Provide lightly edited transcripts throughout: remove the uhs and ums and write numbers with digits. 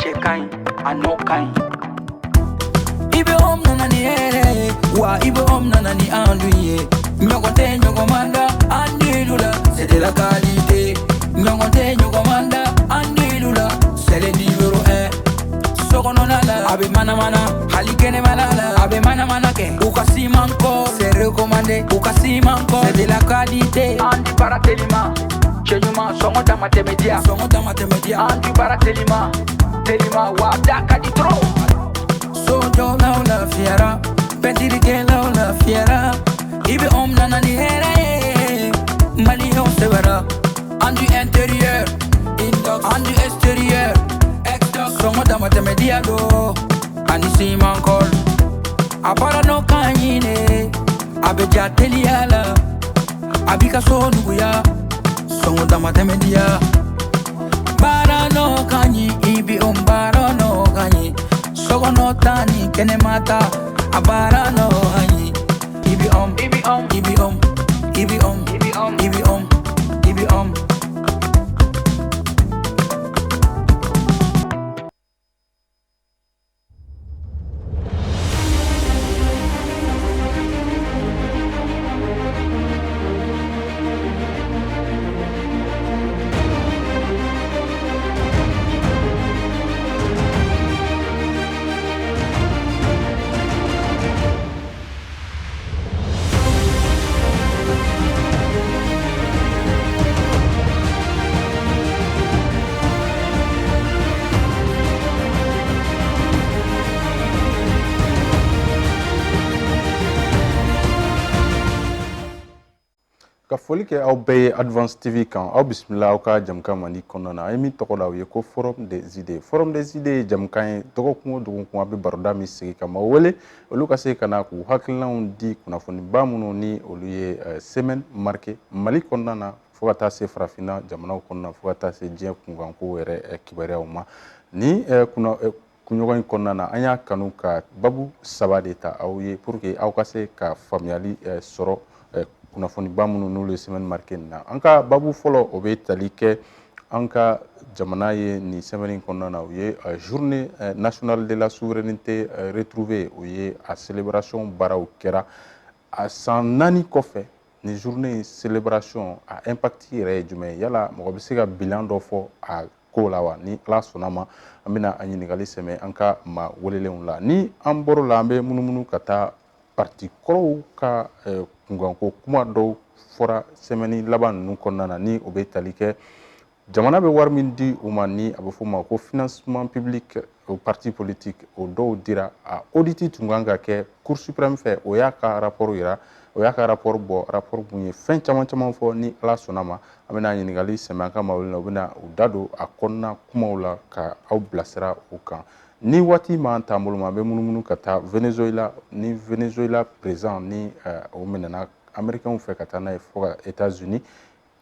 cɛ ka ɲi a nɔ ka ɲi i bɛ om nana ni hɛrɛ ye wa i bɛ om nana ni an dun ye ɲɔgɔn tɛ ɲɔgɔn man da an dilu la c'est de la qualité ɲɔgɔn tɛ ɲɔgɔn man da an dilu la c'est le numéro 1 sokɔnɔna la a bɛ manamana hali kɛnɛmana la a bɛ manamana kɛ u ka siman kɔ c'est recommandé u ka siman kɔ c'est de la qualité an di baara telima cɛ ɲuman sɔngɔ dama tɛmɛ diya an di baara telima wa da ka di trop sojɔlaw lafiyara pɛntirikɛlaw lafiyara i bɛ om nana ni hɛrɛ ye maliyɛnw sɛbɛra an du intérieur an du extérieur sɔngɔ dama tɛmɛ diya do ani siman kɔl a baara nɔ ka ɲi ne a bɛ ja teliya la a b'i ka so nuguya sɔngɔ dama tɛmɛ diya baara nɔ ka ɲi i bɛ om baara nɔ ka ɲi sɔgɔnɔ ta ni kɛnɛma ta a baara nɔ ka ɲi i bɛ om i bɛ om i bɛ om i bɛ om i bɛ om i bɛ om i bɛ om ka foli kɛ aw bɛɛ ye Advance TV kan aw bisimila aw ka jamukan mandi kɔnɔna na an ye min tɔgɔ la o ye ko Forum des idées ye jamukan ye dɔgɔkun o dɔgɔkun a bɛ baroda min sigi ka maaw wele olu ka se ka na k'u hakilinaw di kunnafoniba minnu ni olu ye semaine marquée Mali kɔnɔna na fo ka taa se farafinna jamanaw kɔnɔna fo ka taa se diɲɛ kunkanko yɛrɛ kibaruyaw ma ni kunɲɔgɔn in kɔnɔna na an y'a kanu ka babu 3 de ta aw ye pour que aw ka se ka faamuyali sɔrɔ kunnafoniba minnu n'olu ye semaine marquée na an ka babu fɔlɔ o bɛ tali kɛ an ka jamana ye nin semaine in kɔnɔna na o ye journée nationale de la souveraineté retrouvée o ye a célébration baaraw kɛra a san 4 kɔfɛ nin journée célébration a impact yɛrɛ ye jumɛn ye yala mɔgɔ bɛ se ka bilan dɔ fɔ a ko la wa ni Ala sɔnna ma an bɛna a ɲininkali sɛmɛ an ka maa welelenw la ni an bɔr'o la an bɛ munumunu ka taa parti kɔrɔw ka kunkanko kuma dɔw fɔra semaine laban ninnu kɔnɔna na ni o bɛ tali kɛ jamana bɛ wari min di u ma ni a bɛ fɔ ma ko financement public au parti politique o dɔw dira a audit tun kan ka kɛ Cour suprême fɛ o y'a ka rapport yira o y'a ka rapport bɔ rapport mun ye fɛn caman caman fɔ ni Ala sɔnna ma an bɛna ɲininkali sɛmɛ an ka maa wele u bɛna u da don a kɔnɔna kumaw la ka aw bilasira o kan ni waati m'an t'an bolo ma an bɛ munumunu ka taa Venezuela ni Venezuela président ni o minɛna américains fɛ ka taa n'a ye fo ka États-Unis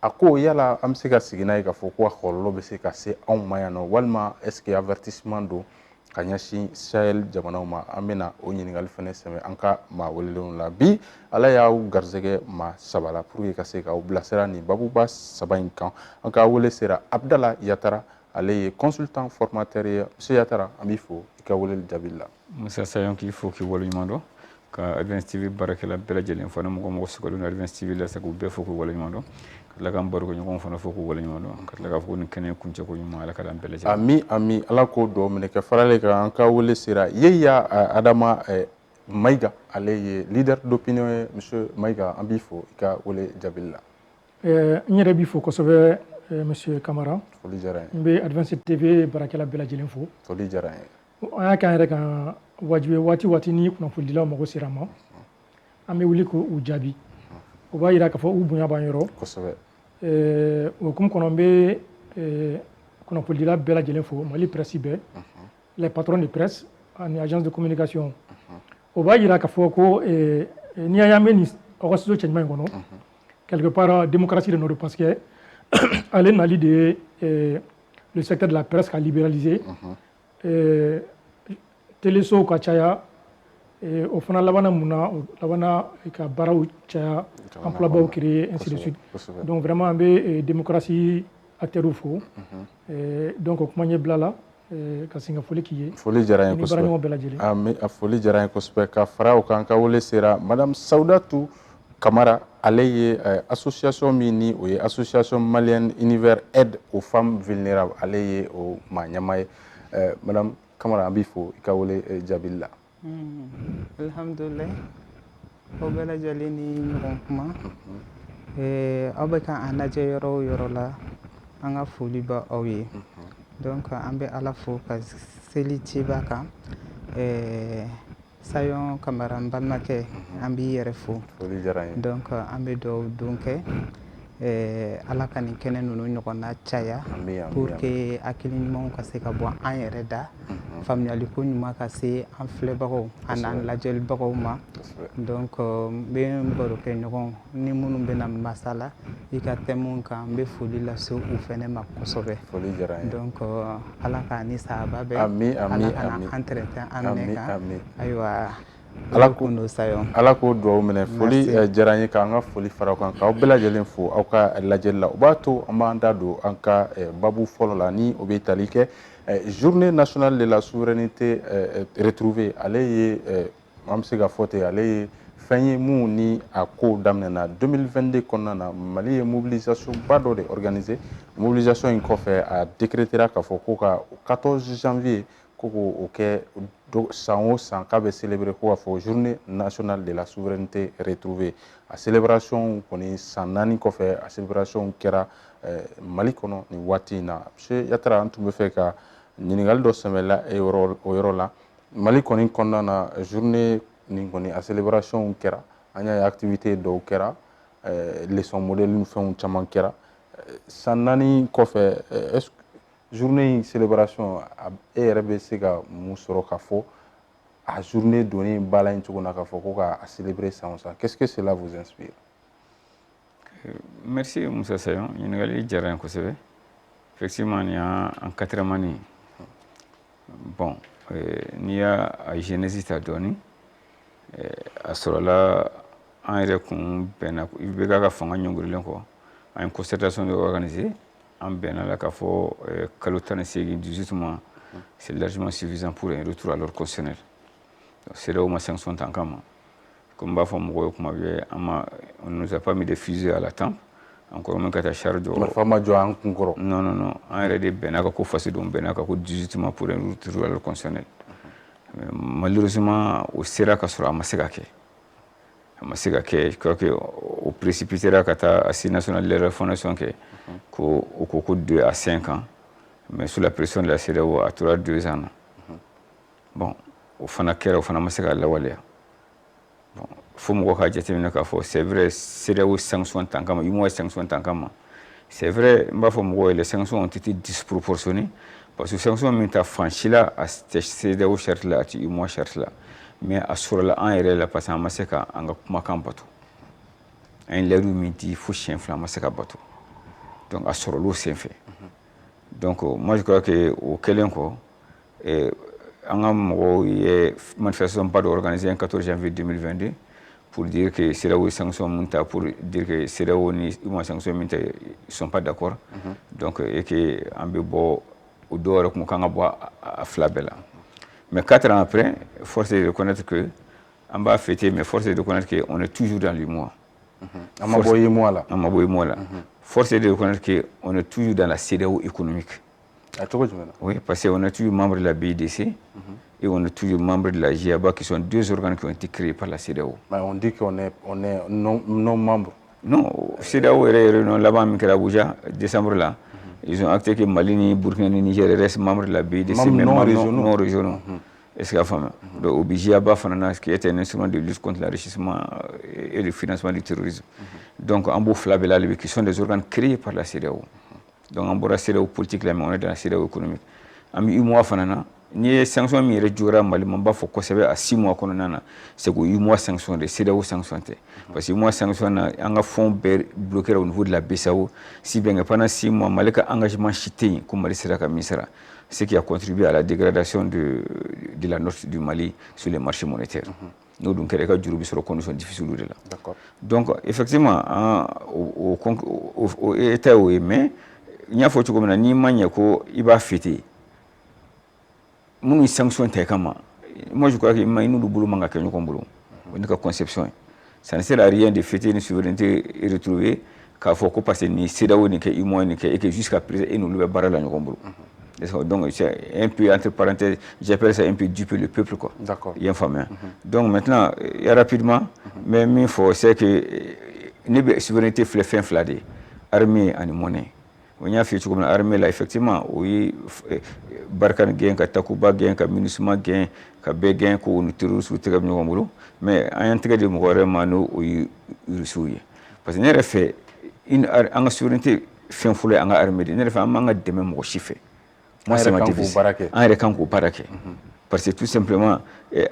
a ko yala an bɛ se ka sigi n'a ye k'a fɔ ko a kɔlɔlɔ bɛ se ka se anw ma yan nɔ walima est ce que avertissement don ka ɲɛsin Sahel jamanaw ma an bɛna o ɲininkali fɛnɛ sɛmɛ an ka maa welelenw la bi Ala y'aw garisɛgɛ maa 3 la pour que ka se k'aw bilasira nin babuba 3 in kan an ka wele sera Abdala Yatara ale ye consultant formateur ye monsieur Yatara an b'i fo i ka weleli jaabi la Musa Sayon k'i fo k'i waleɲuman dɔn ka Advance TV baarakɛla bɛɛ lajɛlen fɔ ni mɔgɔ sugulen don Advance TV la sa k'u bɛɛ fo k'u waleɲuman dɔn ka tila k'an baro kɛ ɲɔgɔn fana fo k'u waleɲuman dɔn ka tila k'a fɔ ko nin kɛnɛ kuncɛko ɲuman Ala ka d'an bɛɛ lajɛlen ami Ala k'o dugawu minɛ kɛ faralen kan an ka wele sera Yeya Adama Mayiga ale ye leader d'opinion ye monsieur Mayiga an b'i fo i ka wele jaabi la n yɛrɛ b'i fo kosɛbɛ monsieur Kamara foli diyara n ye n bɛ Advance TV baarakɛla bɛɛ lajɛlen fo foli diyara n ye an y'a kɛ an yɛrɛ kan wajibi waati waati ni kunnafonidilaw mago sera ma an bɛ wuli k'u jaabi o b'a jira k'a fɔ u bonya b'an yɔrɔ kosɛbɛ o hukumu kɔnɔ n bɛ kunnafonidila bɛɛ lajɛlen fo Mali presse bɛɛ les patrons de presse ani agence de communication o b'a jira k'a fɔ ko n'i y'an mɛn nin ɔgɔsiso cɛɲuman in kɔnɔ quelque part démocratie de nord parce que ale nali de ye le secteur de la presse ka libéraliser téléso ka caya o fana labana mun na o labana ka baaraw caya emplois créer ainsi de suite donc vraiment an bɛ démocratie acteurs fo donc o kuma ɲɛbila la ka sin ka foli k'i ye. Foli diyara n ye kosɛbɛ. Ni baaraɲɔgɔn bɛɛ lajɛlen. A foli diyara n ye kosɛbɛ. Ka fara o kan ka wele sera Madame Saoudatu Kamara, ale ye association min ni o ye association malienne univers aide aux femmes vulnérables, ale ye o maa ɲɛma ye. Madame Kamara, an b'i fo i ka wele jaabili la. Alhamdulillah, o bɛɛ lajɛlen ni ɲɔgɔn kuma. Aw bɛ ka an lajɛ yɔrɔ o yɔrɔ la, an ka foli bɛ aw ye. Donc an bɛ Ala fo ka seli ciba kan. Sayon Kamara n balimakɛ, an b'i yɛrɛ fo. Foli diyara n ye. Donc an bɛ dugawu don kɛ Ala ka nin kɛnɛ ninnu ɲɔgɔn na caya pour que hakili ɲumanw ka se ka bɔ an yɛrɛ da, faamuyali ko ɲuman ka se an filɛbagaw an'an lajɛlibagaw ma. Donc n bɛ baro kɛ ɲɔgɔn ni minnu bɛna masala i ka thème kan, n bɛ foli lase u fɛnɛ ma kosɛbɛ. Foli diyara n ye. Donc Ala ka ni sababa bɛ, ami Ala ka na an tɛrɛtɛ an nɛ kan. Ayiwa. Ala k'o dugawu minɛ. Foli diyara n ye k'an ka foli fara kan k'aw bɛɛ lajɛlen fo aw ka lajɛli la. O b'a to an b'an da don an ka babu fɔlɔ la ni o bɛ tali kɛ journée nationale de la souveraineté retrouvée. Ale ye an bɛ se ka fɔ ten, ale ye fɛn ye mun ni a ko daminɛna 2022 kɔnɔna na. Mali ye mobilisation ba dɔ de organiser. Mobilisation in kɔfɛ a décrétera k'a fɔ ko ka 14 janvier ko k'o kɛ san o san k'a bɛ célébrer ko k'a fɔ journée nationale de la souveraineté retrouvée. A célébration kɔni san 4 kɔfɛ a célébration kɛra Mali kɔnɔ nin waati in na. Monsieur Yatara, an tun bɛ fɛ ka ɲininkali dɔ sɛmɛla o yɔrɔ la. Mali kɔni kɔnɔna na journée nin kɔni a célébration kɛra, an y'a ye activité dɔw kɛra, leçon modèle ni fɛnw caman kɛra. San 4 kɔfɛ est-ce que journée in célébration e yɛrɛ bɛ se ka mun sɔrɔ k'a fɔ a journée donni ba la in cogo na k'a fɔ ko k'a célébrer san o san? Qu'est-ce que cela vous inspire? Merci Musa Sayon, ɲininkali diyara n ye kosɛbɛ. Effectivement nin y'an 4e année. Bon, n'i y'a genèse ta dɔɔni, a sɔrɔla an yɛrɛ kun bɛnna IBK ka fanga ɲɔngirilen kɔ, an ye concertation de organiser. En bɛnna la k'a fɔ kalo 18 mois, c'est largement suffisant pour un retour à l'ordre constitutionnel. CEDEAO ma sanction ta kama. Comme b'a fɔ mɔgɔw ye kuma bɛɛ, on ne nous a pas mis de fusée à la tempe. Encore même ka taa charge jɔ. Marifa ma jɔ an kun kɔrɔ. Non, an yɛrɛ de bɛnna ka ko fasi don bɛnna ka ko 18 mois pour un retour à l'ordre constitutionnel. Malheureusement, o sera ka sɔrɔ a ma se ka kɛ. Je crois que au précipitera ka taa Assise nationale de la refondation kɛ. Au cours de 2 à 5 ans, mais sous la pression de la CEDEAO à 2 ans. Bon, au fana kɛra o fana ma se ka lawaleya. Bon, fo mɔgɔ ka jateminɛ k'a fɔ c'est vrai CEDEAO sanction tan kama, UEMOA sanction tan kama. C'est vrai, n b'a fɔ mɔgɔw ye les sanctions ont été disproportionnées parce que sanction min ta franchi la a CEDEAO charte la a ti UEMOA charte la, mais a sɔrɔla an yɛrɛ la parce que an ma se ka an ka kumakan bato. An ye layidu min di fo siɲɛ 2 an ma se ka bato. Donc à sur l'eau c'est fait. Donc moi je crois que au Kelenko on a une manifestation pas organisée le 14 janvier 2022 pour dire que c'est là où les sanctions montent, pour dire que c'est là où les sanctions montent, ils sont pas d'accord. Donc et que on peut boire au dehors comme quand on boit à Flabella. Mais 4 ans après, force est de reconnaître que on va fêter, mais force est de reconnaître qu'on est toujours dans l'humour. Force est de reconnaître qu'on est toujours dans la CEDEAO économique. Oui, parce qu'on est toujours membre de la BIDC et on est toujours membre de la GIABA, qui sont 2 organes qui ont été créés par la CEDEAO. Mais on dit qu'on est non membre. Non, CEDEAO est réunion là-bas à Abuja, décembre là. Ils ont acté que Mali, Burkina, Niger restent membres de la BIDC, mais non régionaux. Est-ce que donc au GIABA, qui est un instrument de lutte contre l'enrichissement et le financement du terrorisme. Donc en beau Flabella, qui sont des organes créés par la CEDEAO. Donc en beau la CEDEAO politique, là, mais on est dans la CEDEAO économique. En UEMOA, ni les sanctions mi rejura Mali mamba faut kosebe à 6 mois konona c'est que UEMOA sanction de CEDEAO sanctionné parce que UEMOA sanction en a fond bloqué au niveau de la BCEAO si bien que pendant 6 mois Mali a engagement chité comme Mali sera comme misera ce qui a contribué à la dégradation de la note du Mali sur les marchés monétaires. Nous donc les cas du sur les conditions difficiles de là. D'accord. Donc effectivement au état où mais il y a faut que ni mania ko iba fêter munu sanction te kama moi je crois que nous bulu manga ke ñoko bulu on ka conception ça ne sert à rien de fêter une souveraineté retrouvée ka faut ko passer ni CEDEAO ni ke IMO ni ke et que jusqu'à présent et nous le barra la ñoko bulu. Donc c'est un peu entre parenthèses, j'appelle ça un peu duper le peuple quoi. D'accord. Il y a un donc maintenant rapidement mais il faut c'est que la souveraineté fait fladé armée en monnaie. On a fait comme l'armée là effectivement oui Barkhane gain ka Takuba gain ka MINUSMA gain ka be gain ko terroriste ou tegam ñoko mais en train de mourir mano oui rusuye parce que ne fait une en souveraineté fin foulé en armée ne fait amanga de même mo chiffé. Moi, c'est ma devise. En rekanko barake. Parce que tout simplement,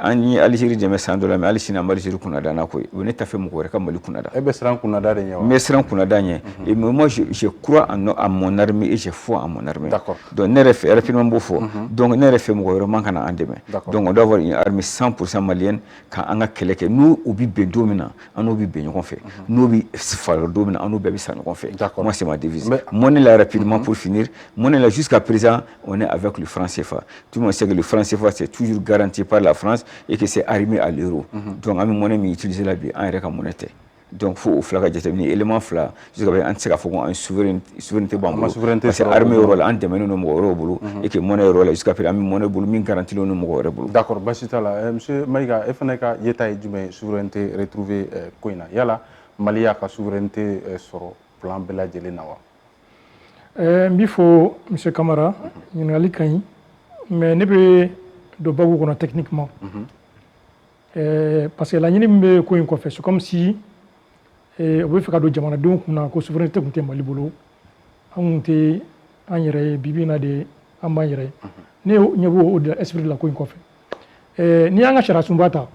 en Algérie, je me sens de la mais Algérie n'a Algérie kunada na ko. On est à fait mon corps comme le kunada. Eh ben sera kunada de nyawa. Mais sera kunada nye. Et moi, je crois en mon armée et je foi en mon armée. D'accord. Donc ne refait rapidement beaucoup. Donc ne refait mon corps manque na andeme. Donc on doit avoir une armée 100% malienne quand on a quelqu'un nous obi be domina, on obi be qu'on fait. Nous obi faire domina, on obi ça qu'on fait. Moi c'est ma devise. Monnaie là rapidement pour finir. Monnaie là jusqu'à présent, on est avec le franc CFA. Tout le monde sait que le franc CFA c'est toujours garanti par la France et que c'est arrimé à l'euro. Donc, à mon monnaie, utiliser la vie en monétaire. Donc, il faut au flag déterminer élément flag jusqu'à une souveraineté bambou. Parce que l'armée euro là, en démenant nos euro et que monnaie euro là jusqu'à présent, monnaie boulou, min garantit nos euro. D'accord, Bachita là, monsieur Maïga, FNK, yeta du souveraineté retrouvée Koina. Yala, Malia ka souveraineté sur plan Bela Djelenawa. Il faut, monsieur Kamara, il y a les caïns, mais ne peut de bagou qu'on a techniquement. Parce que la ñini mbe ko ko fait c'est comme si on veut faire do jamana donc on a ko souveraineté ko te mali bolo amunte anyere bibina de amanyere ne nyebo au esprit de la ko ko fait ni anga chara sumbata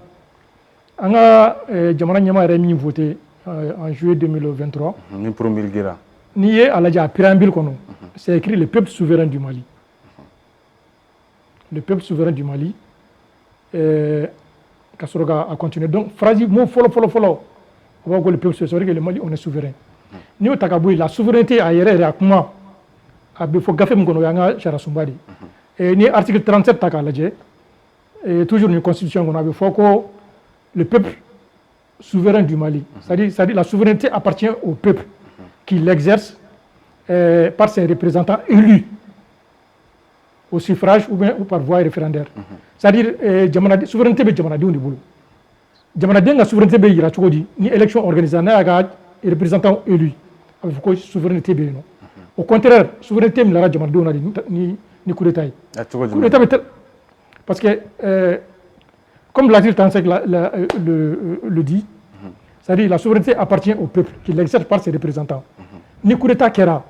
anga jamana nyama re mi voté en juillet 2023 ni promulguera ni à la préambule kono c'est écrit le peuple souverain du Mali. Le peuple souverain du Mali Kasoroga a continué. Donc, phrase, mot follow. On va voir le peuple souverain, que le Mali, on est souverain. Ni au Takaboui, la souveraineté a yéré à comment il faut gaffer mon yanga Charasumbadi. Et ni article 37 Takaladje, et toujours une constitution qu'on avait fait que le peuple souverain du Mali. C'est-à-dire la souveraineté appartient au peuple qui l'exerce par ses représentants élus au suffrage ou par voie référendaire. C'est-à-dire la souveraineté de Jamana Diou Boulou. Jamana Diou la souveraineté de Yira Chogodi, ni élection organisée, ni représentant élu. Avec quoi souveraineté de non. Au contraire, souveraineté de la Jamana Diou ni coup d'État. Parce que, comme l'article 35 le dit, c'est-à-dire la souveraineté appartient au peuple qui l'exerce par ses représentants. Ni coup d'État Kera,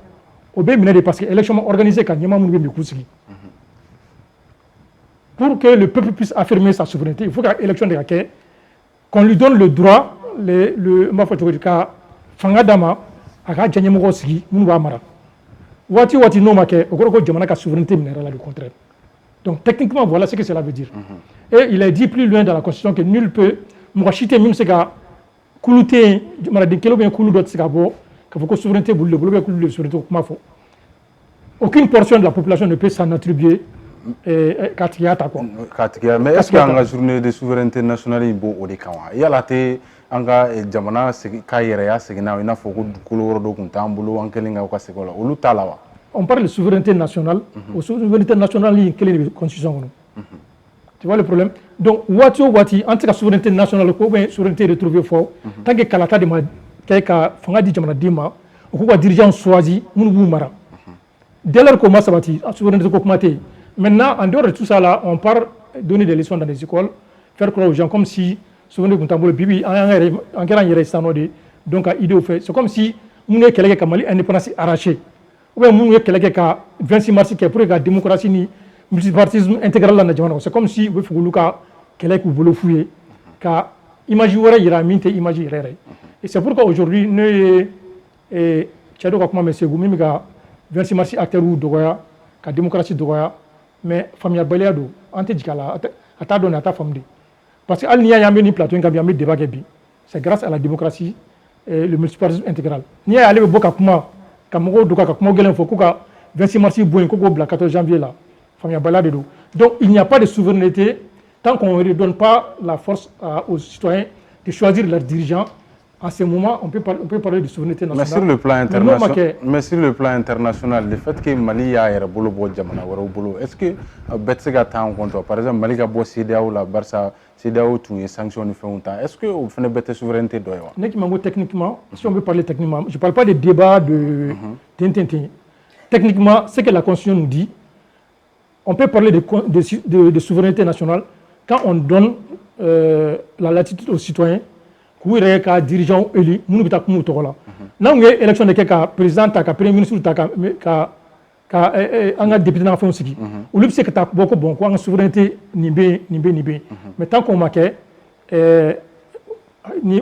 au Béminé parce que l'élection organisée quand Yama Mounoué Mikoussi. Pour que le peuple puisse affirmer sa souveraineté, il faut qu'à l'élection de Raké, qu'on lui donne le droit, le Mafotoka, Fangadama, Aka Djanyamogosigi, Mounouamara. Wati no make, au gros Djamana ka souveraineté minérale, le contraire. Donc techniquement, voilà ce que cela veut dire. Et il est dit plus loin dans la Constitution que nul peut, Mouachite, même ce gars, Koulouté, Maradin Kelo bien Koulou d'autres Sigabo, qu'il faut que souveraineté boule le boulot, le souveraineté Mafo. Aucune portion de la population ne peut s'en attribuer. Katiata quoi. Katia, mais est-ce qu'il y a une journée de souveraineté nationale ibo odekawa? Il y a la té anga jamana kayera segina ina foku kuloro do kuntambulo ankelinga kwa sekola. Olu talawa. On parle de souveraineté nationale. Au souveraineté nationale il quelle est constitution. Tu vois le problème? Donc wati entre la souveraineté nationale ko ben souveraineté retrouvée fort tant que kalata de ma kayka fanga di jamana dima ko ko dirigeant choisi munu mara. Dès lors que ça bati souveraineté ko kumate. Maintenant, en dehors de tout ça, là, on part donner des leçons dans les écoles, faire croire aux gens comme si, souvenez vous tambole bibi, en guerre donc à idée au fait. C'est comme si nous avons quelqu'un qui a Mali indépendance arrachée. Ou bien nous avons quelqu'un qui a 26 mars qui a pour la démocratie ni multipartisme intégral dans le. C'est comme si vous avez quelqu'un qui voulait fouiller, qui a imaginé il a mis imaginé. Et c'est pourquoi aujourd'hui nous et Tchado comme monsieur Goumi qui a 26 mars acteur ou doya, qui a démocratie doya. Mais famille Baleado, Antejikala, à ta donné à ta famille. Parce qu'il n'y a pas de plateau qui a mis débat. C'est grâce à la démocratie et le multipartisme intégral. Il y a allé au Boka Kuma, Kamoko, Doka, Kamogel, Fokuka, 26 mars, Bouin, Koko, le 14 janvier là. Donc il n'y a pas de souveraineté tant qu'on ne redonne pas la force aux citoyens de choisir leurs dirigeants. En ce moment, on peut parler de souveraineté nationale. Mais sur le plan international, le fait que Mali a un bolo est-ce que Betsega t'a en compte? Par exemple, Mali a beau CEDEAO, la Barça, CEDEAO, tout est sanctionné fait un temps. Est-ce que vous faites une souveraineté? Techniquement, si on veut parler techniquement, je ne parle pas des débats de Techniquement, ce que la Constitution nous dit, on peut parler de souveraineté nationale quand on donne la latitude aux citoyens où il y a un dirigeant élu, nous ne pouvons pas là. Là, on a une élection de quelqu'un, président, premier ministre, un député dans la France, où il y a beaucoup de souveraineté, mais tant qu'on marque, il y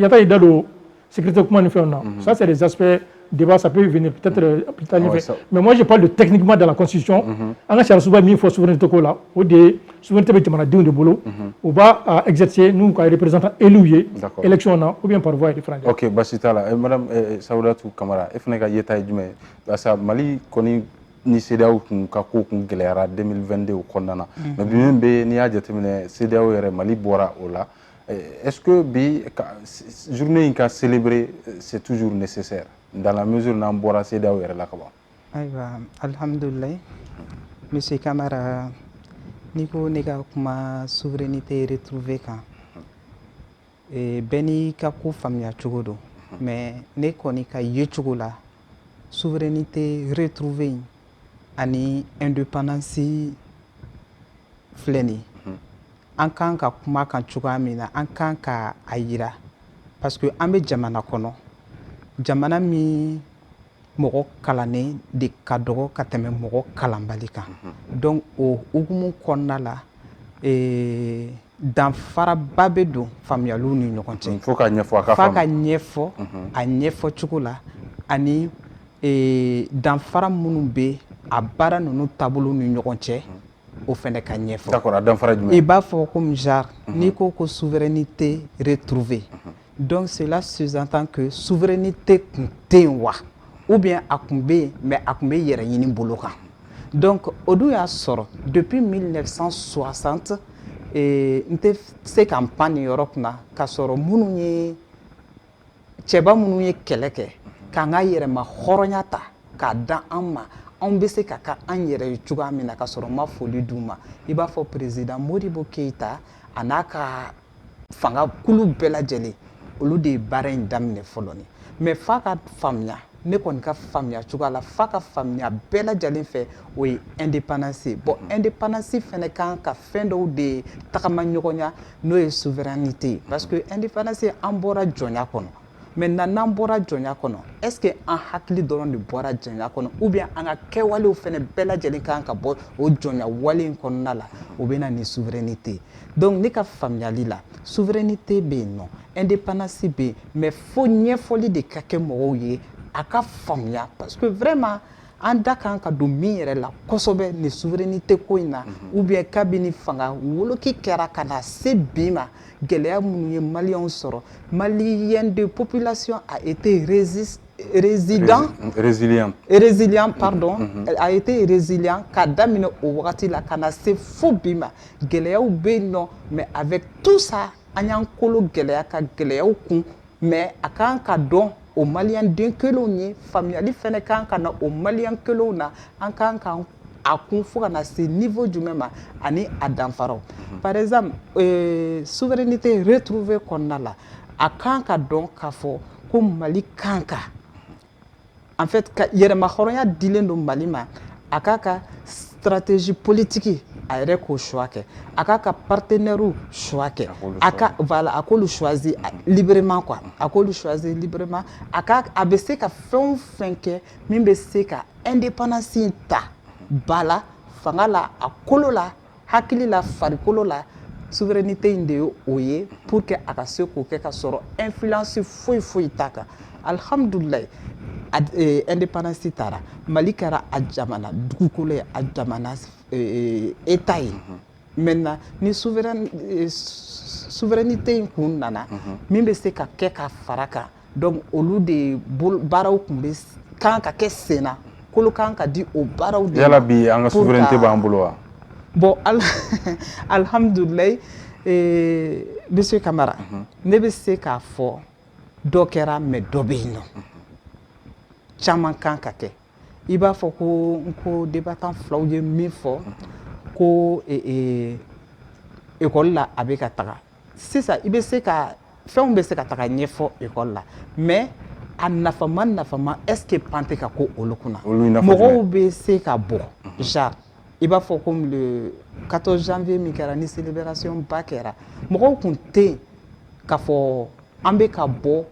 a des secrétaire comment nous faisons. Ça, c'est des aspects débat, ça peut venir peut-être plus tard. Mais moi, je parle de techniquement dans la Constitution. On a cherché souvent 1000 fois souveraineté là, ou des souveraineté de boulot, on va exercer nous comme représentants élus, élection ou bien par voie référendaire. Ok, Bassita là, Madame Saoudatou Kamara, FNK Yeta Djumé, ça Mali connaît ni CEDEAO kako gélera 2022 au Kondana. Mais bien bé ni a déterminé CEDEAO et Mali bora ola. Est-ce que bi journée qu'a célébrer c'est toujours nécessaire dans la mesure où bora CEDEAO et la kaba? Aywa, alhamdulillah. Monsieur Kamara, niko nega kuma souveraineté retrouvée quand beni kako famia chugodo. Mais ne koni ka yechugola souveraineté retrouvée ani indépendance fleni. An kan ka kuma kan cogoya min na an kan ka a yira parce que an bɛ jamana kɔnɔ jamana min mɔgɔ kalannen de ka dɔgɔ ka tɛmɛ mɔgɔ kalanbali kan donc o hukumu kɔnɔna la danfaraba bɛ don faamuyaliw ni ɲɔgɔn cɛ fo ka ɲɛfɔ a ɲɛfɔ cogo la ani danfara minnu bɛ a baara ninnu taabolo ni ɲɔgɔn cɛ au fɛnɛ ka ɲɛfɔ. D'accord, a danfara jumɛn? I b'a fɔ comme genre n'i ko ko souveraineté retrouvée donc cela sous-entend que souveraineté kun tɛ yen wa ou bien a kun bɛ yen mais a kun bɛ yɛrɛ ɲini bolo kan donc o dun y'a sɔrɔ depuis 1960 n tɛ se ka n pan nin yɔrɔ kunna k'a sɔrɔ minnu ye cɛba minnu ye kɛlɛ kɛ k'an ka yɛrɛma hɔrɔnya ta k'a dan an ma anw bɛ se ka kɛ an yɛrɛ ye cogoya min na ka sɔrɔ n ma foli d'u ma i b'a fɔ président Modibo Keyita a n'a ka fanga kulu bɛɛ lajɛlen olu de ye baara in daminɛ fɔlɔ ni mais f'a ka faamuya ne kɔni ka faamuya cogoya la f'a ka faamuya bɛɛ lajɛlen fɛ o ye indépendance bon indépendance fɛnɛ kan ka fɛn dɔw de tagama ɲɔgɔnya n'o ye souveraineté parce que indépendance an bɔra jɔnya kɔnɔ maintenant n'an bɔra jɔnya kɔnɔ est-ce que an hakili dɔrɔn de bɔra jɔnya kɔnɔ ou bien an ka kɛwalew fɛnɛ bɛɛ lajɛlen kan ka bɔ o jɔnya wale in kɔnɔna la o bɛ na ni souveraineté donc ne ka faamuyali la souveraineté bɛ yen nɔ indépendance bɛ yen mais fo ɲɛfɔli de ka kɛ mɔgɔw ye a ka faamuya parce que vraiment an da kan ka don min yɛrɛ la kosɛbɛ ni souveraineté ko in na ou bien kabini fanga woloki kɛra ka na se bi ma gɛlɛya minnu ye maliyɛnw sɔrɔ maliyɛn de population a été résilient pardon a été résilient ka daminɛ o wagati la ka na se fo bi ma gɛlɛyaw bɛ yen nɔ mais avec tout ça an y'an kolo gɛlɛya ka gɛlɛyaw kun mais a kan ka dɔn o maliyɛn den kelenw ye faamuyali fɛnɛ kan ka na o maliyɛn kelenw na an kan ka a kun fo ka na se niveau jumɛn ma ani a danfaraw par exemple souveraineté retrouvée kɔnɔna la a kan ka dɔn k'a fɔ ko Mali kan ka en fait ka yɛrɛma hɔrɔnya dilen don Mali ma a k'a ka stratégie politique a yɛrɛ k'o choix kɛ a k'a ka partenaires choix kɛ a ka voilà a k'olu choisir librement quoi a k'olu choisir librement a bɛ se ka fɛn o fɛn kɛ min bɛ se ka indépendance in ta ba la fanga la a kolo la hakili la farikolo la souveraineté in de ye o ye pour que a ka se k'o kɛ ka sɔrɔ influence foyi t'a kan alhamdulilayi indépendance taara Mali kɛra a jamana dugukolo ye a jamana état ye maintenant ni souveraineté in kun nana min bɛ se ka kɛ ka fara kan donc olu de baaraw kun bɛ kan ka kɛ sen na kolo kan ka di o baaraw de yala bi an ka souveraineté b'an bolo wa bon alhamdulillah monsieur Camara ne bɛ se k'a fɔ dɔ kɛra mais dɔ bɛ yen nɔ caman kan ka kɛ i b'a fɔ ko débattant filaw ye min fɔ ko école la a bɛ ka taga sisan i bɛ se ka fɛnw bɛ se ka taga ɲɛfɔ école la mais a nafama est-ce que pan tɛ ka ko olu kunna mɔgɔw bɛ se ka bɔ genre i b'a fɔ comme le 14 janvier min kɛra ni célébration ba kɛra mɔgɔw kun tɛ yen k'a fɔ an bɛ ka bɔ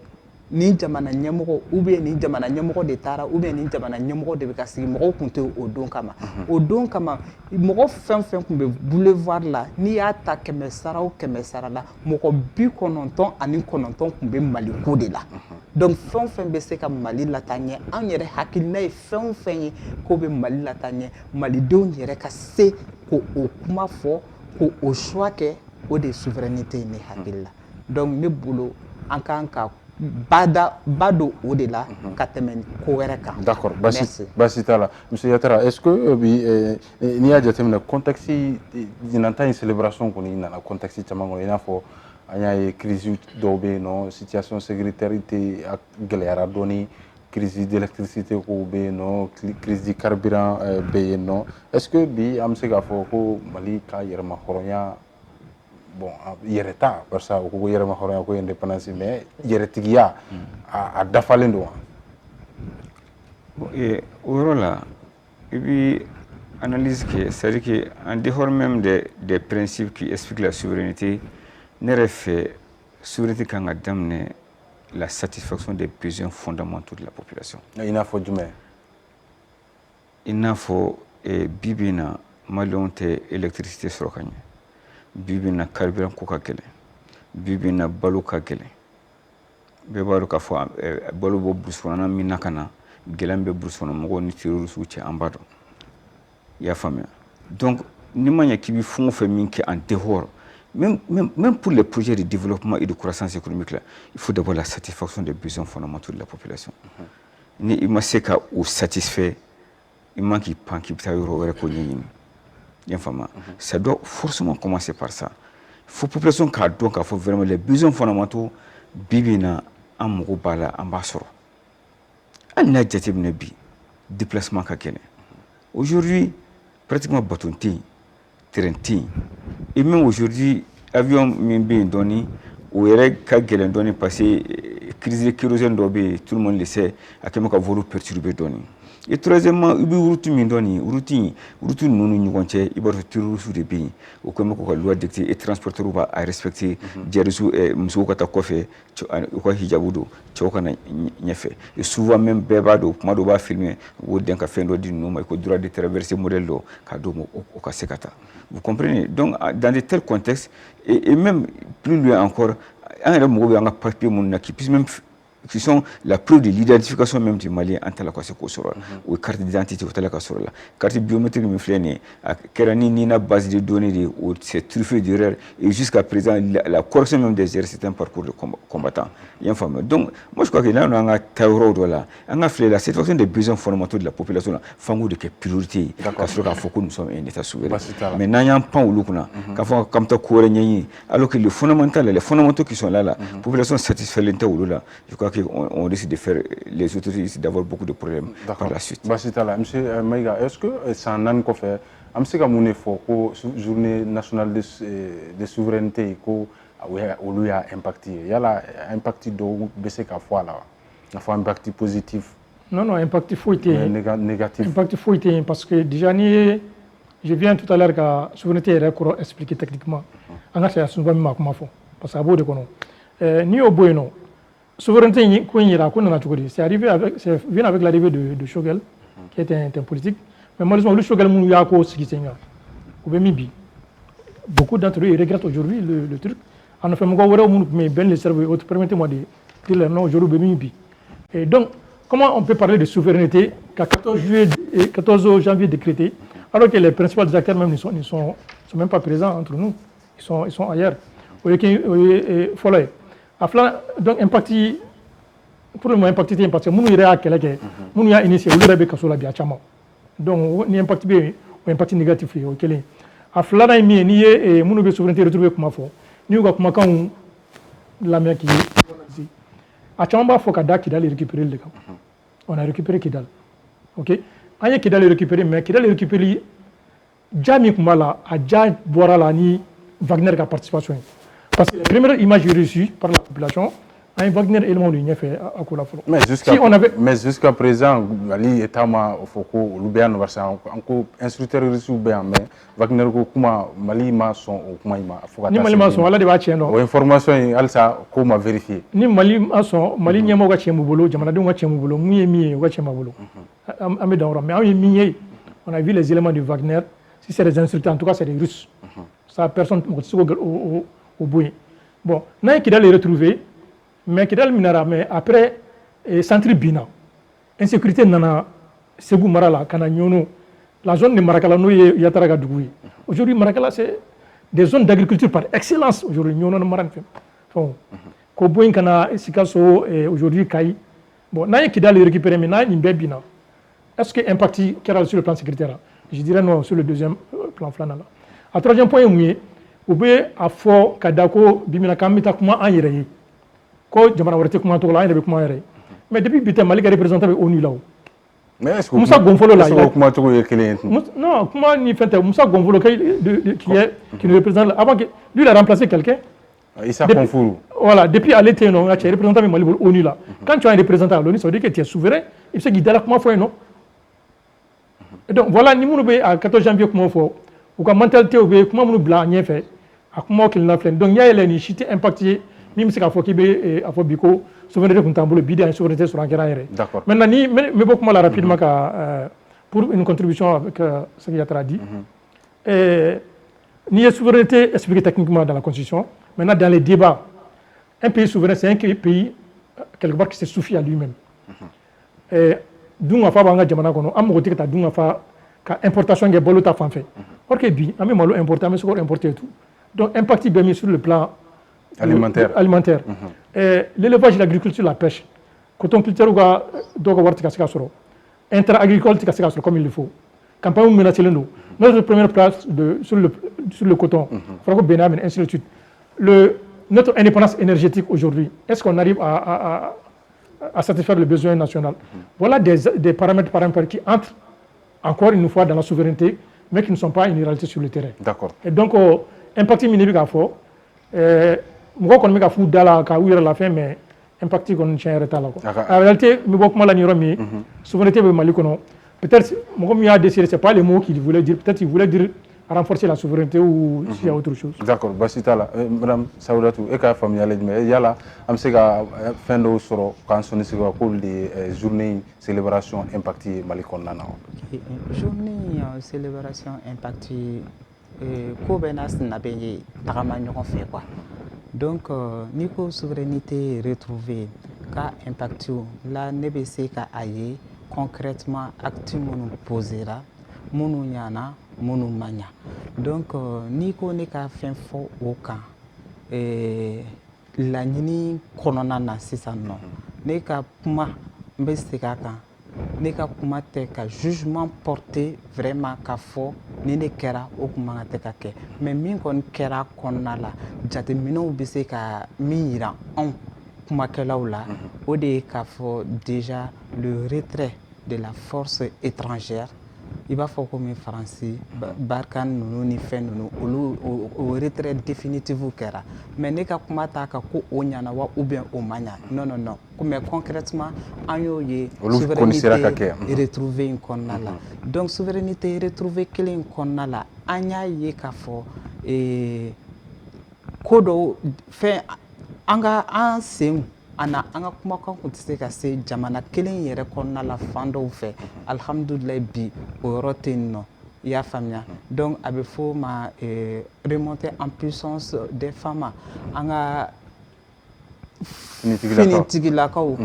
ni jamana ɲɛmɔgɔ ou bien ni jamana ɲɛmɔgɔ de taara ou bien ni jamana ɲɛmɔgɔ de bɛ ka sigi mɔgɔw kun tɛ o don kama o don kama mɔgɔ fɛn fɛn kun bɛ boulevard la n'i y'a ta 100 sara o 100 sara la mɔgɔ 99 kun bɛ Mali ko de la donc fɛn fɛn bɛ se ka Mali lataa ɲɛ an yɛrɛ hakilina ye fɛn fɛn ye ko bɛ Mali lataa ɲɛ malidenw yɛrɛ ka se ko o kuma fɔ ko o choix kɛ o de ye souveraineté ye ne hakili la donc ne bolo an kan ka ba don o de la ka tɛmɛ ko wɛrɛ kan. D'accord, basi t'a la. Monsieur Yatara, est-ce que n'i y'a jateminɛ contexte ɲinan in célébration kɔni nana contexte caman kɔnɔ i n'a fɔ an y'a ye crise dɔw bɛ yen nɔ situation sécurité gɛlɛyara dɔɔni crise d'électricité kow bɛ yen nɔ crise du carburant bɛ yen nɔ est-ce que bi an bɛ se k'a fɔ ko Mali ka yɛrɛma hɔrɔnya bon yɛrɛ ta barisa o ko yɛrɛma hɔrɔnya ko indépendance mais yɛrɛtigiya a dafalen don wa o yɔrɔ la i bɛ analyse kɛ c'est-à-dire que en dehors même des principes qui expliquent la souveraineté ne yɛrɛ fɛ souveraineté kan ka daminɛ la satisfaction des besoins fondamentaux de la population. I n'a fɔ jumɛn i n'a fɔ bi bi in na maliyɛnw tɛ électricité sɔrɔ ka ɲɛ bi bi in na carburant ko ka gɛlɛn bi bi in na balo ka gɛlɛn bɛɛ b'a dɔn k'a fɔ balo bɔ burusi kɔnɔna min na ka na gɛlɛn bɛ burusi kɔnɔ mɔgɔw ni terroristes cɛ an b'a dɔn i y'a faamuya donc n'i ma ɲɛ k'i bɛ fɛn o fɛn min kɛ en dehors même pour les projets de développement et de croissance économique là il faut d'abord la satisfaction des besoins fondamentaux de la population ni i ma se ka o satisfait i man k'i pan k'i bɛ taa yɔrɔ wɛrɛ ko ɲɛɲini i y'a faamuya ça doit forcément commencer par ça il faut population k'a dɔn k'a fɔ vraiment les besoins fondamentaux bi bi in na an mago b'a la an b'a sɔrɔ hali n'a jateminɛ bi déplacement ka gɛlɛn aujourd'hui pratiquement bateau tɛ yen terrain tɛ yen et même aujourd'hui avion min bɛ yen dɔɔni o yɛrɛ ka gɛlɛn dɔɔni parce que crise de kérosène dɔ bɛ yen tout le monde le sait a kɛ bɛ ka vol perturber dɔɔni et troisièmement i bɛ route min dɔn nin route ninnu ni ɲɔgɔn cɛ i b'a dɔn terroristes de bɛ yen o kɛ bɛ k'u ka loi dicter et transporteurs b'a respecter jariso musow ka taa kɔfɛ u ka hijabu don cɛw ka na ɲɛfɛ et souvent même bɛɛ b'a dɔn kuma dɔw b'a filmer u b'o den ka fɛn dɔ di ninnu ma i ko droit de traverser modèle dɔ k'a d'o ma o ka se ka taa vous comprenez donc dans de tels contextes et même plus loin encore an yɛrɛ mago bɛ an ka papier minnu na qui sont la preuve de l'identification même du Malien en tel cas ou carte d'identité ou tel cas la carte biométrique me flâne à Kerani na base de données ou c'est truffé d'erreurs et jusqu'à présent la correction même des erreurs c'est un parcours de combattant il y a un fameux donc moi je crois que là on a tauro là on a fait la satisfaction des besoins fondamentaux de la population là fango de quelle priorité parce que faut que nous sommes un état souverain mais n'ayant pas au lukuna quand faut comme ta courir alors que les fondamentaux qui sont là population satisfait l'inter là je crois qu'on risque de faire les autorités risquent d'avoir beaucoup de problèmes par la suite. Basitala, monsieur Maïga, est-ce que c'est un an qu'on fait? Am se ka mun fɔ ko journée nationale de souveraineté ko olu y'a impacté yala impact dɔw bɛ se ka fɔ a la wa n'a fɔ impact positif? Non, impact foyi tɛ yen. Négatif. Impact foyi tɛ yen parce que déjà ni je viens tout à l'heure ka souveraineté yɛrɛ kɔrɔ expliquer techniquement an ka saya sunba min ma kuma fɔ parce que a b'o de kɔnɔ n'i y'o bɔ yen nɔ souveraineté ko in yira ko nana cogo di c'est venu avec l'arrivée de Choguel qui était un politique mais malheureusement le Choguel minnu y'a ko sigi sen kan u bɛ min bi beaucoup d'entre eux ils regrettent aujourd'hui le truc en fait mɔgɔ wɛrɛw minnu tun bɛ yen bɛn le cerveau et autres permettez-moi de dire leur nom aujourd'hui u bɛ min bi et donc comment on peut parler de souveraineté qu'à 14 janvier décrété alors que les principaux acteurs même ne sont même pas présents entre nous ils sont ailleurs o ye fɔlɔ ye a fila donc impact pour le moment impact tɛ parce que minnu yɛrɛ y'a kɛlɛ kɛ minnu y'a initié olu yɛrɛ bɛ kaso la bi a caman donc ni impact bɛ yen o impact négatif ye o kelen a filanan ye min ye n'i ye minnu bɛ souveraineté retrouvée kuma fɔ n'i y'u ka kumakanw lamɛn k'i ye a caman b'a fɔ ka da Kidal récupérer de kan on a récupéré Kidal ok an ye Kidal récupérer mais Kidal récupérer ja min tun b'a la a ja bɔra la ni Wagner ka participation ye parce que la première image reçue par la population an ye Wagner élément de ɲɛfɛ a ko la fɔlɔ mais jusqu'à présent Mali État ma fɔ ko olu bɛ yan nɔ barisa an ko instructeur russe bɛ yan mais Wagner ko kuma Mali ma sɔn o kuma in ma fo ka taa se ni Mali ma sɔn Ala de b'a tiɲɛ dɔn o information in halisa ko ma vérifier ni Mali ma sɔn Mali ɲɛmɔgɔw ka tiɲɛ b'u bolo jamanadenw ka tiɲɛ b'u bolo mun ye min ye o ka tiɲɛ b'u bolo an bɛ dan o yɔrɔ mais anw ye min ye on a vu les éléments de Wagner si c'est des instructeurs en tout cas c'est des Russes ça personne mɔgɔ tɛ se k'o bɔ yen bon n'an ye Kidal retrouvé mais Kidal minara mais après centre binna insécurité nana Segu mara la ka na Ɲono la zone de Marakala n'o ye Yatara ka dugu ye aujourd'hui Marakala c'est des zones d'agriculture par excellence aujourd'hui Ɲono ni mara ni fɛn k'o bɔ yen ka na Sikaso aujourd'hui Kayi bon n'an ye Kidal récupéré mais n'a nin bɛɛ binna est-ce que impact kɛra sur le plan sécuritaire je dirais non sur le deuxième plan filanan la a troisième point ye mun ye u bɛ a fɔ ka da ko bi mina k'an bɛ taa kuma an yɛrɛ ye ko jamana wɛrɛ tɛ kuma tɔgɔ la an yɛrɛ bɛ kuma an yɛrɛ ye mais depuis bi tɛ Mali ka représentant bɛ ONU la o mais est-ce que Musa Gonfolo la kuma cogo ye kelen ye non kuma ni fɛn tɛ Musa Gonfolo qui nous représente avant que lui il a remplacé quelqu'un Issa Konfuru voilà depuis ale tɛ yen nɔ cɛ représentant bɛ Mali bolo ONU la quand tu as un représentant à l'ONU ça veut dire que tu es souverain i bɛ se k'i dala kuma fɔ yen nɔ donc voilà ni minnu bɛ a 14 janvier kuma fɔ u ka mentalité u bɛ kuma minnu bila a ɲɛfɛ a kumaw kelenna filɛ donc n'i y'a yɛlɛ nin si tɛ impact ye min bɛ se k'a fɔ k'i bɛ a fɔ bi ko souveraineté tun t'an bolo bi de an ye souveraineté sɔrɔ an kɛra an yɛrɛ d'accord maintenant ni n bɛ bɔ kuma la rapidement ka pour une contribution avec ce qu'il y a dit n'i ye souveraineté expliqué techniquement dans la constitution maintenant dans les débats un pays souverain c'est un pays quelque part qui se suffit à lui-même dun ka fa b'an ka jamana kɔnɔ an mɔgɔ tɛ ka taa dun ka fa ka importation kɛ balo ta fan fɛ or que bi an bɛ malo importer an bɛ sukaro importer et tout donc impact bɛ min sur le plan alimentaire l'élevage l'agriculture la pêche coton culture ka dɔw ka wari tɛ ka se ka sɔrɔ intrant agricole tɛ ka se ka sɔrɔ comme il le faut campagne menacelen don notre première place sur le coton fɔra ko Benin minɛ ainsi de suite notre indépendance énergétique aujourd'hui est-ce qu'on arrive à satisfaire le besoin national voilà des paramètres qui entrent encore une fois dans la souveraineté mais qui ne sont pas une réalité sur le terrain d'accord et donc impact min bɛ k'a fɔ mɔgɔ kɔni bɛ ka fu da la ka u yɛrɛ la fɛn mais impact kɔni tiɲɛ yɛrɛ t'a la quoi en réalité n bɛ bɔ kuma la ni yɔrɔ min ye souveraineté bɛ Mali kɔnɔ peut-être mɔgɔ min y'a décidé c'est pas les mots qu'il voulait dire peut-être il voulait dire renforcer la souveraineté ou s'il y a autre chose d'accord basi t'a la madame Saoudatu e ka faamuyali jumɛn yala an bɛ se ka fɛn dɔw sɔrɔ k'an sɔnni sigi k'olu de journée célébration impact ye Mali kɔnɔna na journée célébration impact ko bɛɛ n'a sinabe ye tagama ɲɔgɔn fɛ quoi donc n'i ko souveraineté retrouvée ka impact la ne bɛ se ka a ye concrètement acte minnu posera minnu ɲana minnu ma ɲa donc n'i ko ne ka fɛn fɔ o kan laɲini kɔnɔna na sisan nɔ ne ka kuma n bɛ segin a kan ne ka kuma tɛ ka jugement porter vraiment k'a fɔ ni ne kɛra o kun man ka tɛ ka kɛ mais min kɔni kɛra kɔnɔna la jateminɛw bɛ se ka min yira anw kumakɛlaw la o de ye k'a fɔ déjà le retrait de la force étrangère i b'a fɔ komi faransi Barkhane ninnu ni fɛn ninnu olu o retrait définitif kɛra mais ne ka kuma t'a kan ko o ɲana wa ou bien o ma ɲa non non non mais concrètement an y'o ye souveraineté retrouvée in kɔnɔna la donc souveraineté retrouvée kelen in kɔnɔna la an y'a ye k'a fɔ ko dɔw fɛn an sen an ka kumakan kun tɛ se ka se jamana kelen yɛrɛ kɔnɔna la fan dɔw fɛ alhamdulilayi bi o yɔrɔ tɛ yen nɔ i y'a faamuya donc a bɛ fɔ o ma remontée en puissance des femmes an ka finitigilakaw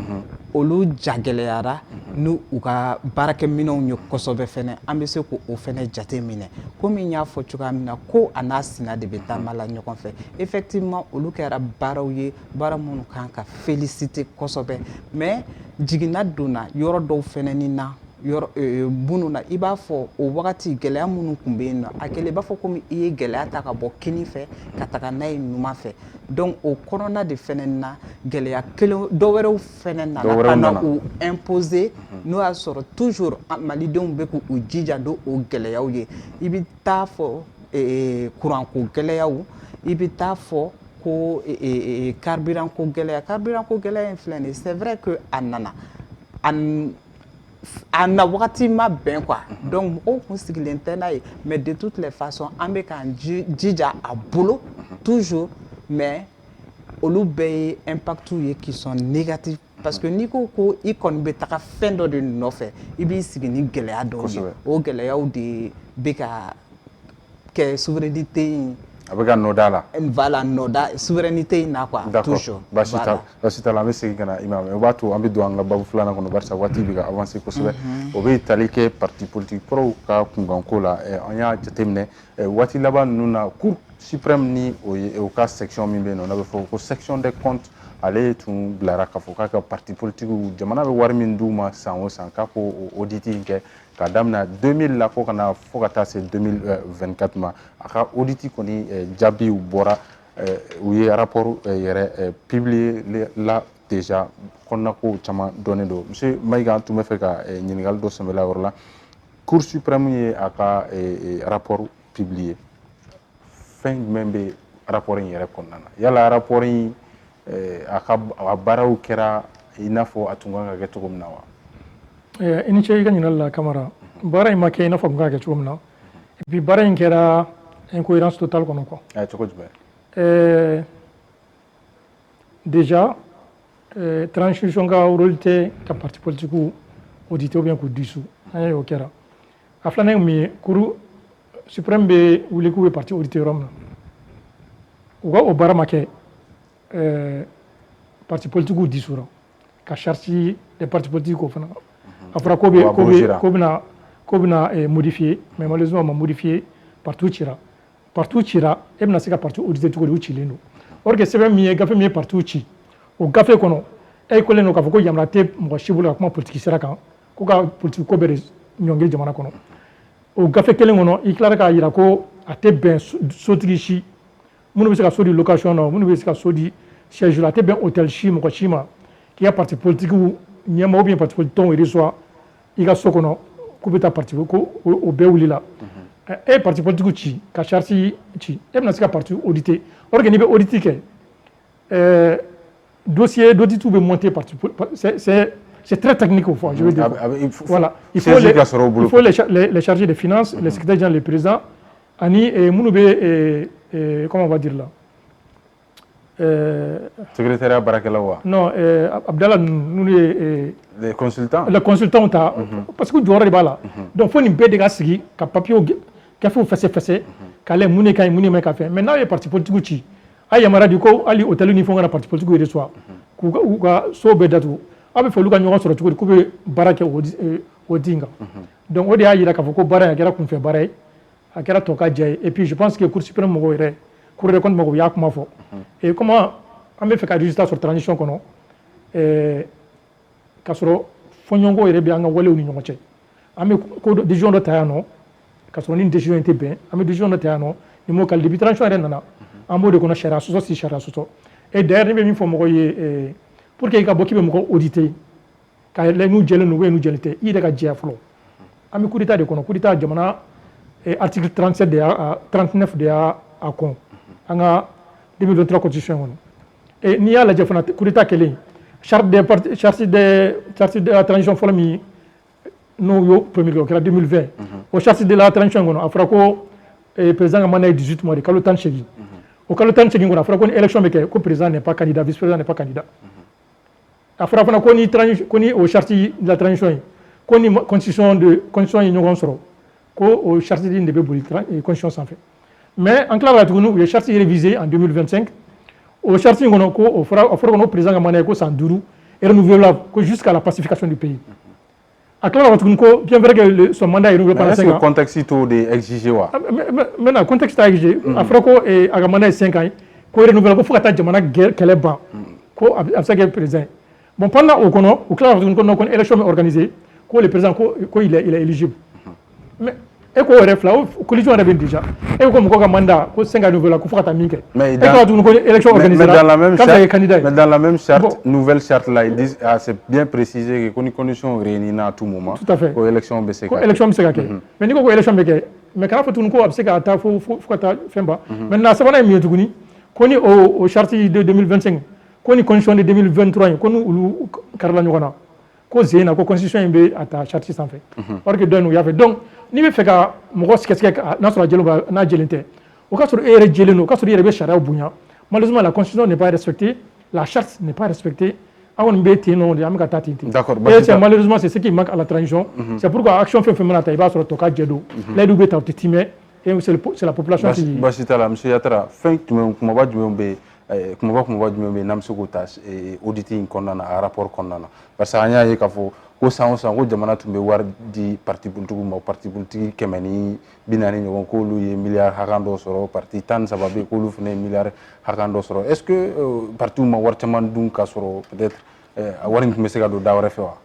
olu jagɛlɛyara n'u u ka baarakɛminɛnw ye kosɛbɛ fɛnɛ an bɛ se k'o fɛnɛ jate minɛ komi n y'a fɔ cogoya min na ko a n'a sina de bɛ taama la ɲɔgɔn fɛ effectivement olu kɛra baaraw ye baara minnu kan ka féliciter kosɛbɛ mais jiginna donna yɔrɔ dɔw fɛnɛ ni na minnu na i b'a fɔ o wagati gɛlɛya minnu tun bɛ yen nɔ a kɛlen i b'a fɔ komi i ye gɛlɛya ta ka bɔ kini fɛ ka taga n'a ye ɲuman fɛ donc o kɔnɔna de fɛnɛ na gɛlɛya kelen dɔwɛrɛw fɛnɛ nana ka na u imposer n'o y'a sɔrɔ toujours malidenw bɛ k'u jija don o gɛlɛyaw ye i bɛ taa fɔ kuranko gɛlɛyaw i bɛ taa fɔ ko carburant ko gɛlɛya in filɛ nin ye c'est vrai que a nana a na wagati ma bɛn quoi donc mɔgɔw kun sigilen tɛ n'a ye mais de toutes les façons an bɛ k'an jija a bolo toujours mais olu bɛɛ ye impacts ye qui sont négatifs parce que n'i ko ko i kɔni bɛ taga fɛn dɔ de nɔfɛ i b'i sigi ni gɛlɛya dɔw ye o gɛlɛyaw de bɛ ka kɛ souveraineté in a bɛ ka nɔ da la voilà nɔ da souveraineté in na quoi toujours baasi t'a la an bɛ segin ka na Imam o b'a to an bɛ don an ka babu filanan kɔnɔ barisa waati bɛ ka avancer kosɛbɛ o bɛ tali kɛ parti politique kɔrɔw ka kunkanko la an y'a jateminɛ waati laban ninnu na cour suprême ni o ye o ka section min bɛ yen nɔ n'a bɛ fɔ ko section des comptes ale tun bilara k'a fɔ k'a ka parti politique jamana bɛ wari min d'u ma san o san k'a ko audit in kɛ k'a daminɛ 2000 la fo ka taa se 2024 ma a ka audit kɔni jaabiw bɔra u ye rapport yɛrɛ publié la déjà kɔnɔnako caman dɔnnen don monsieur Mayiga tun bɛ fɛ ka ɲininkali dɔ sɛmɛla yɔrɔ la cour suprême ye a ka rapport publié fɛn jumɛn bɛ rapport in yɛrɛ kɔnɔna na yala rapport in a baaraw kɛra i n'a fɔ a tun kan ka kɛ cogo min na wa i ni ce i ka ɲininkali la Kamara baara in ma kɛ i n'a fɔ a tun kan ka kɛ cogo min na et puis baara in kɛra incohérence totale kɔnɔ quoi cogo jumɛn déjà transition ka rôle tɛ ka parti politique auditer ou bien k'u dissous an ye o kɛra a filanan ye mun ye cour suprême bɛ wuli k'u bɛ parti auditer yɔrɔ min na u ka o baara ma kɛ parti politique dissoudre ka charge des partis politiques o fana a fɔra ko bɛna modifier mais malheureusement ma modifier partout cira e bɛna se ka parti auditer cogo di u cilen don or que sɛbɛn min ye gafe min ye parti ci o gafe kɔnɔ e kɔlen don k'a fɔ ko yamaruya tɛ mɔgɔ si bolo ka kuma politique sira kan ko ka politique ko bɛɛ de ɲɔngiri jamana kɔnɔ o gafe kelen kɔnɔ i tilara k'a jira ko a tɛ bɛn sotigi si minnu bɛ se ka so di location na minnu bɛ se ka so di siège la a tɛ bɛn hôtel si mɔgɔ si ma k'i ka parti politique ɲɛma ou bien parti politique tɔnw reçoit i ka so kɔnɔ k'u bɛ taa parti ko o bɛɛ wulila e ye parti politique ci ka charge ci e bɛna se ka parti auditer or que n'i bɛ audit kɛ dossier d'audit bɛ monter parti c'est très technique au fond je veux dire voilà il faut les chargés de finances les secrétaires généraux les présidents ani minnu bɛ comment on va dire là secrétariat baarakɛlaw wa non Abdallah ninnu ye les consultants ta parce que jɔyɔrɔ de b'a la donc fo nin bɛɛ de ka sigi ka papiers gafew fɛsɛfɛsɛ k'a lajɛ mun de ka ɲi mun de man ɲi ka fɛn mais n'aw ye parti politique ci a ye yamaruya di ko hali hôtel ni fɛnw kana parti politique reçoit k'u ka so bɛɛ datugu aw bɛ fɛ olu ka ɲɔgɔn sɔrɔ cogo di k'u bɛ baara kɛ o din kan donc o de y'a jira k'a fɔ ko baara in a kɛra kunfɛ baara ye a kɛra tɔ ka diya ye et puis je pense que cour suprême mɔgɔw yɛrɛ cour des comptes mɔgɔw u y'a kuma fɔ et comment an bɛ fɛ ka résultat sɔrɔ transition kɔnɔ k'a sɔrɔ fɔɲɔgɔnko yɛrɛ bɛ an ka walew ni ɲɔgɔn cɛ an bɛ ko décision dɔ ta yan nɔ k'a sɔrɔ ni décision in tɛ bɛn an bɛ décision dɔ ta yan nɔ ni m'o kali depuis transition yɛrɛ nana an b'o de kɔnɔ sariya sɔsɔ si sariya sɔsɔ et d'ailleurs ne bɛ min fɔ mɔgɔw ye pour que i ka bɔ k'i bɛ mɔgɔ auditer ka lajɛ n'u jɛlen don ou bien n'u jɛlen tɛ i yɛrɛ ka jɛya fɔlɔ an bɛ coup d'état de kɔnɔ coup d'état jamana article 37 de y'a 39 de y'a kɔn an ka 2023 constitution kɔnɔ et n'i y'a lajɛ fana coup d'état kɛlen charte de la transition fɔlɔ min n'o y'o promulgué o kɛra 2020 o charte de la transition kɔnɔ a fɔra ko président ka mandat ye 18 mois de kalo 18 o kalo 18 kɔnɔ a fɔra ko ni élection bɛ kɛ ko président n'est pas candidat vice président n'est pas candidat a fɔra fana ko ni o charte de la transition ye ko ni constitution ye ɲɔgɔn sɔrɔ ko o charte in de bɛ boli constitution sanfɛ mais en tilala tuguni u ye charte révisée en 2025 au charte au fera président Gamane ko Sandourou est renouvelable jusqu'à la pacification du pays. À clair bien vrai que son mandat est renouvelé pendant 5 ans. Est-ce que contexte est exigé maintenant le contexte est exigé. Après ko et Gamane 5 ans ko renouvelable ko fata jamana kele ban ko absage président. Bon pendant au clair qu'on élection organisée ko le président ko il est éligible. Mais et ko refla collision avait déjà et comme ko mandat ko 5 ans renouvelable ko fata minke. Mais dans la même charte, nouvelle charte là, ils disent c'est bien précisé que les conditions réunies à tout moment. Tout à fait. Pour l'élection BCK. Élection BCK. Mais ni ko élection BCK. Mais quand faut ko BCK ata faut ta femba. Maintenant ça va mieux tuguni. Koni au charte de 2025. Koni condition de 2023 koni ulu karla nyona. Ko zena ko constitution mbe ata charte sans fait. Parce que donne il y avait donc ni be feka mo ko sketske na sura jelo na jelente. Au cas où ere jeleno, cas où ere be charia bunya. Malheureusement, la constitution n'est pas respectée, la charte n'est pas respectée. D'accord. Malheureusement, c'est ce qui manque à la transition. C'est pourquoi l'action fait féminine sur le toka djedo. L'aide ou bêta timé et c'est la population qui. Bachitala, monsieur Yatara, fin tu me kumaba djumbe, kumaba djumbe namsukutas et auditing kondana, rapport kondana. Parce que anya yekafo. Ko san ko jamana tun bɛ wari di parti politigiw ma parti politique 140 ɲɔgɔn k'olu ye miliyari hakɛ dɔ sɔrɔ parti 13 bɛ k'olu fana ye miliyari hakɛ dɔ sɔrɔ est-ce que partiw ma wari caman dun ka sɔrɔ peut-être wari in tun bɛ se ka don da wɛrɛ fɛ wa.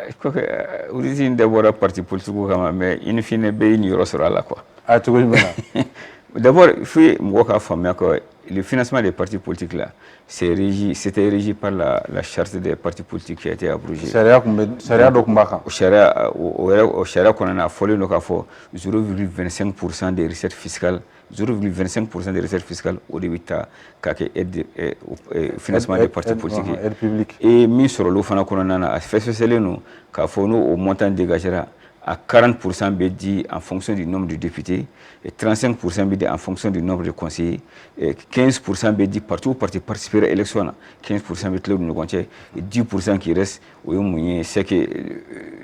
Je crois que origine d'abord parti politique kama mais in fine bɛ ni yɔrɔ sɔrɔ a la quoi. A cogo jumɛn. D'abord il faut mɔgɔ k'a faamuya que le financement des partis politiques là, c'était régi par la charte des partis politiques qui a été abrogée. Charia do kumba au charia qu'on a folé no kafo 0,25% des recettes fiscales, 0,25% des recettes fiscales au début kake aide financement des partis politiques. Et mis sur le fana qu'on a fait cela nous kafo no au montant dégagera à 40% dit en fonction du nombre de députés, et 35% dit en fonction du nombre de conseillers, et 15% dit partout où parti participer à l'élection, 15% dit le négocier, et 10% qui reste, c'est que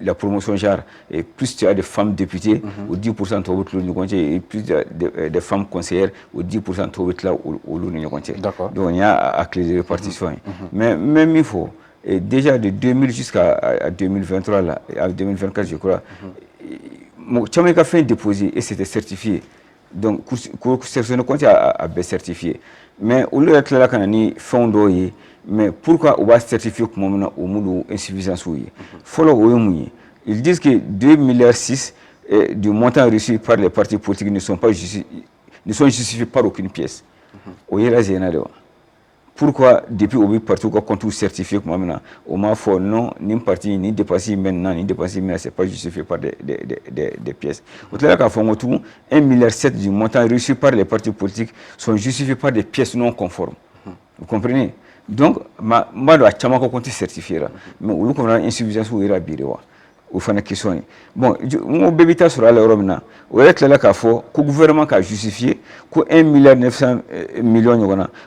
la promotion genre, et plus tu as de femmes députées, ou 10% tu as le négocier, et plus de femmes conseillères, ou 10% tu as le négocier. Donc il y a à clé de répartition. Mais même il faut. Et déjà de 2000 jusqu'à 2023, là, à 2024, je crois, Tchamaïka a fait un déposé et c'était certifié. Donc, le compte a bien certifié. Mais au lieu d'être là, quand on a fait mais pourquoi on va certifier comme on a insuffisance? Ils disent que 2,6 milliards du montant reçu par les partis politiques ne sont justifiés par aucune pièce. Pourquoi depuis au parti qu'on compte certifié comme maintenant au moins faut non ni parti ni dépassé maintenant ni dépassé mais c'est pas justifié par des pièces. Au-delà qu'à fond tout 1,7 milliard du montant reçu par les partis politiques sont justifiés par des pièces non conformes. Vous comprenez? Donc ma doit chama ko compte certifié là mais ou qu'on a insuffisance ou ira birewa. Ou fana question. Bon, mon bébé ta sur la Romana. Ou est là qu'à fond, que le gouvernement a justifié que 1,9 milliard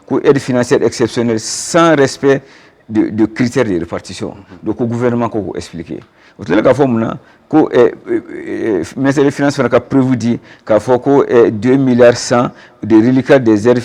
que aide financière exceptionnelle sans respect de critères de répartition. Donc le gouvernement a expliqué. Ou là qu'à fond que ministère des Finances a prévu dit qu'à fond que 2,1 milliards de reliquats des aides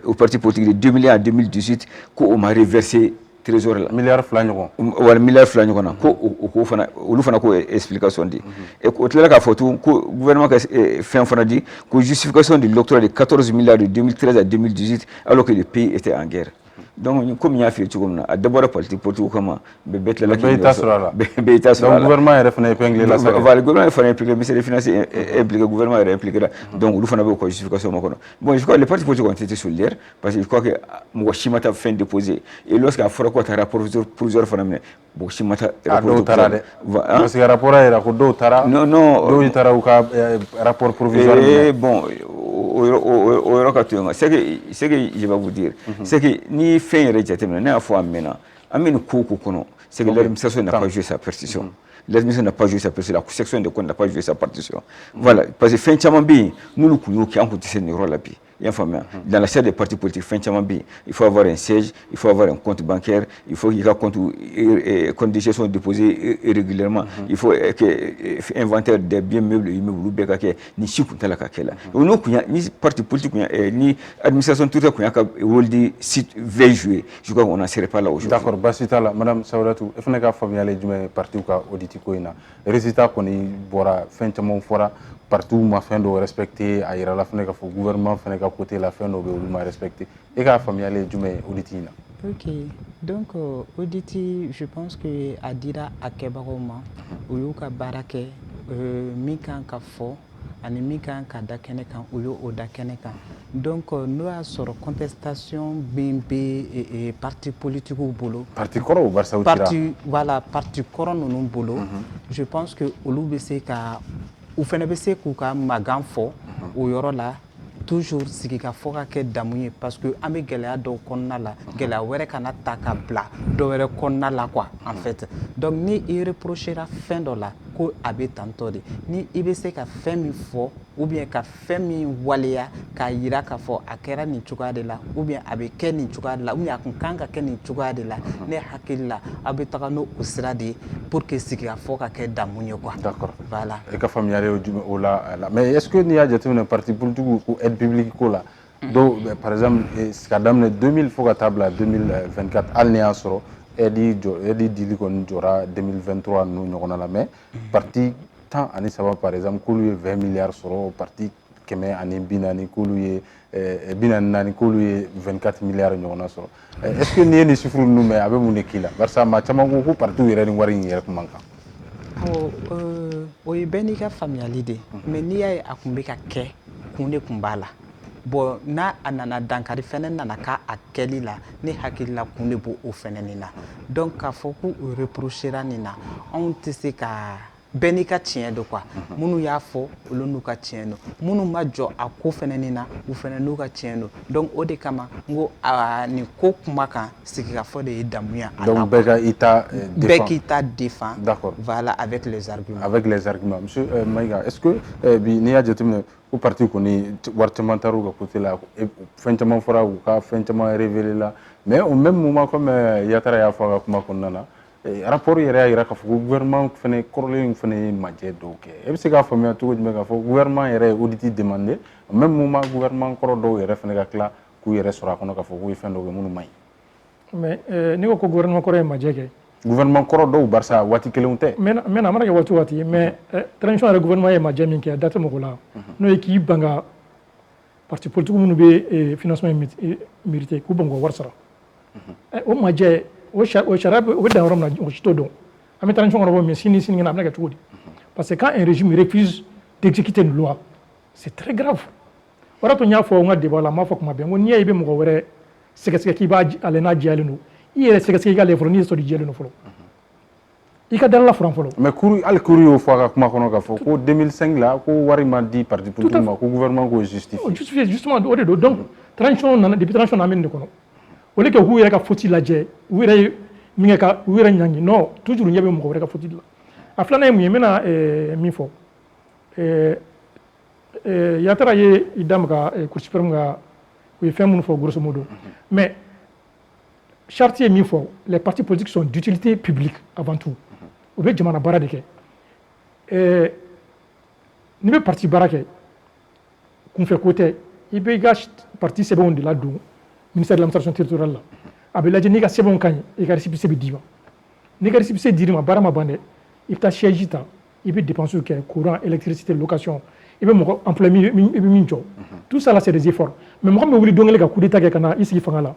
aux partis politiques de 2 milliards en 2018 qu'on m'a reversé trésor là milliard flanyon wala milliard flanyon ko fana olu fana ko explication di et ko tela ka photo ko gouvernement ka fait fana di ko justification de l'octroi de 14 milliards de 2013 à 2018 alors que le pays était en guerre. Donc comme il y a fait tout comme ça d'abord politique comment bête la donc gouvernement est refait épingler la voilà le gouvernement est fait impliquer mais c'est les finances impliqué gouvernement est impliqué là donc lu fana be ko justification mako bon je crois les partis politiques ont été solidaires parce que je crois que mo shimata fin déposé et lorsqu'il a fait quoi rapport plusieurs fana bo shimata rapport parce que rapport era ko do tara non do tara ou rapport provisoire bon c'est que je vais vous dire c'est que ni fin réjectement n'a fois maintenant amène koko kono c'est que l'administration n'a pas joué sa partition. L'administration n'a pas joué sa partition, la section de compte n'a pas joué sa partition. Voilà, parce que fin chama bi nous le couillons qui en côté ce rôle là bi Dans la salle des partis politiques, il faut avoir un siège, il faut avoir un compte bancaire, il faut qu'il y ait un compte de gestion déposé régulièrement, il faut inventaire des biens meubles, ni ni parti politique, ni administration tout ça, rôle de site veille jouer. Je crois qu'on n'en serait pas là aujourd'hui. D'accord, Basitala, Madame Saouratou, il faut que famille du parti ou auditi koina. Résultat qu'on y bora fin de fora partout ma fin de respecter ailleurs la fin de gouvernement fin de côté la fin de ma respecter et que famille du auditina. Ok, donc auditi, je pense que Adira Akebaroma ou Yuka Barake Mikan Kafo ani Mikan Kadakenekan ou Yo Odakenekan. Donc nous avons sur contestation BNP et parti politique au boulot. Parti Koro ou Barça parti voilà parti Koro non boulot. Je pense que Oloubese ka ou Fenebese Kuka Magan fo ou Yorola toujours sigi ka fo ka kɛ damu ye parce que an bɛ gɛlɛya dɔw kɔnɔna la gɛlɛya wɛrɛ kana ta ka bila dɔ wɛrɛ kɔnɔna la quoi en fait donc ni i reprochera fɛn dɔ la ko a bɛ tantɔ de ni i bɛ se ka fɛn min fɔ ou bien ka fɛn min waleya k'a yira k'a fɔ a kɛra nin cogoya de la ou bien a bɛ kɛ nin cogoya de la ou bien a kun kan ka kɛ nin cogoya de la ne hakili la a bɛ taga n'o sira de ye pour que sigi ka fɔ ka kɛ damu ye quoi. D'accord. Voilà. Et ka faamuyali o la mais est-ce que n'i y'a jateminɛ parti politique ou aide publique ko la dɔw par exemple ka daminɛ 2000 fo ka taa bila 2024 hali ni y'a sɔrɔ aide dili kɔni jɔra 2023 ninnu ɲɔgɔnna la mais parti 13 par exemple k'olu ye 20 milliards sɔrɔ parti 140 k'olu ye 44 k'olu ye 24 milliards ɲɔgɔnna sɔrɔ est-ce que n'i ye nin chiffre ninnu mɛn a bɛ mun de k'i la barisa maa caman ko parti yɛrɛ ni wari in yɛrɛ kun man kan. O ye bɛɛ n'i ka faamuyali de mais n'i y'a ye a kun bɛ ka kɛ kun de kun b'a la bon n'a a nana dankari fɛnɛ nana k'a kɛli la ne hakili la kun de b'o fɛnɛ nin na donc k'a fɔ k'u reprochera nin na anw tɛ se ka bɛɛ n'i ka tiɲɛ don quoi minnu y'a fɔ olu n'u ka tiɲɛ don minnu ma jɔ a ko fɛnɛ nin na u fɛnɛ n'u ka tiɲɛ don donc o de kama n ko nin ko kuma kan sigi ka fɔ de ye damu ye a la donc bɛɛ ka i ta défend bɛɛ k'i ta défend d'accord voilà avec les arguments monsieur Maïga est-ce que bi n'i y'a jateminɛ ko parti kɔni wari caman taara u ka côté la fɛn caman fɔra u ka fɛn caman révélé la mais au même moment comme Yatara y'a fɔ a ka kuma kɔnɔna na rapport yɛrɛ y'a jira k'a fɔ ko gouvernement fɛnɛ kɔrɔlen fɛnɛ ye majɛ dɔw kɛ e bɛ se k'a faamuya cogo jumɛn k'a fɔ gouvernement yɛrɛ ye audit demandé au même moment gouvernement kɔrɔ dɔw yɛrɛ fɛnɛ ka tila k'u yɛrɛ sɔrɔ a kɔnɔ k'a fɔ k'u ye fɛn dɔw kɛ minnu man ɲi. mais n'i ko ko gouvernement kɔrɔ ye majɛ kɛ. gouvernement kɔrɔ dɔw barisa waati kelenw tɛ. mais a mana kɛ waati o waati mais transition yɛrɛ gouvernement ye majɛ min kɛ a da tɛ mɔgɔ la n'o ye k'i ban ka parti politique minnu bɛ financement mérité k'u ban k'u ka wari sara o majɛ o sariya o bɛ dan yɔrɔ min na o si t'o dɔn an bɛ transition kɔnɔ mais sini kɛnɛ a bɛna kɛ cogo di parce que quand un régime refuse d'exécuter une loi c'est très grave o yɛrɛ to n y'a fɔ n ka débat la n m'a fɔ kuma bɛɛ n ko n'i y'a ye i bɛ mɔgɔ wɛrɛ sɛgɛsɛgɛ k'i b'a ale n'a jɛyalen don i yɛrɛ sɛgɛsɛgɛ i ka lajɛ fɔlɔ n'i ye sɔrɔ i jɛlen don fɔlɔ i ka dalala furan fɔlɔ. mais hali kuru y'o fɔ a ka kuma kɔnɔ k'a fɔ ko 2005 la ko wari ma di parti politique ma ko gouvernement k'o justifier. justement o de don donc transition nana depuis transition na an bɛ nin de kɔnɔ o de kɛ k'u yɛrɛ ka faute lajɛ u yɛrɛ ye min kɛ ka u yɛrɛ ɲangi non toujours ɲɛ bɛ mɔgɔ wɛrɛ ka faute la a filanan ye mun ye n bɛna min fɔ Yatara ye i da maga Cour suprême ka u ye fɛn minnu fɔ grosso modo mais charte ye min fɔ les partis politiques sont d'utilité publique avant tout u bɛ jamana baara de kɛ n'i bɛ parti baara kɛ kunfɛ ko tɛ i bɛ i ka parti sɛbɛnw de ladon ministère de l'administration territoriale la a bɛ lajɛ n'i ka sɛbɛnw ka ɲi i ka récépissé bɛ d'i ma n'i ka récépissé dir'i ma baara ma ban dɛ i bɛ taa siège ta i bɛ dépenses kɛ courant électricité location i bɛ mɔgɔ emploi i bɛ min jɔ tout ça là c'est des efforts mais mɔgɔ min bɛ wuli don kelen ka coup d'état kɛ ka na i sigi fanga la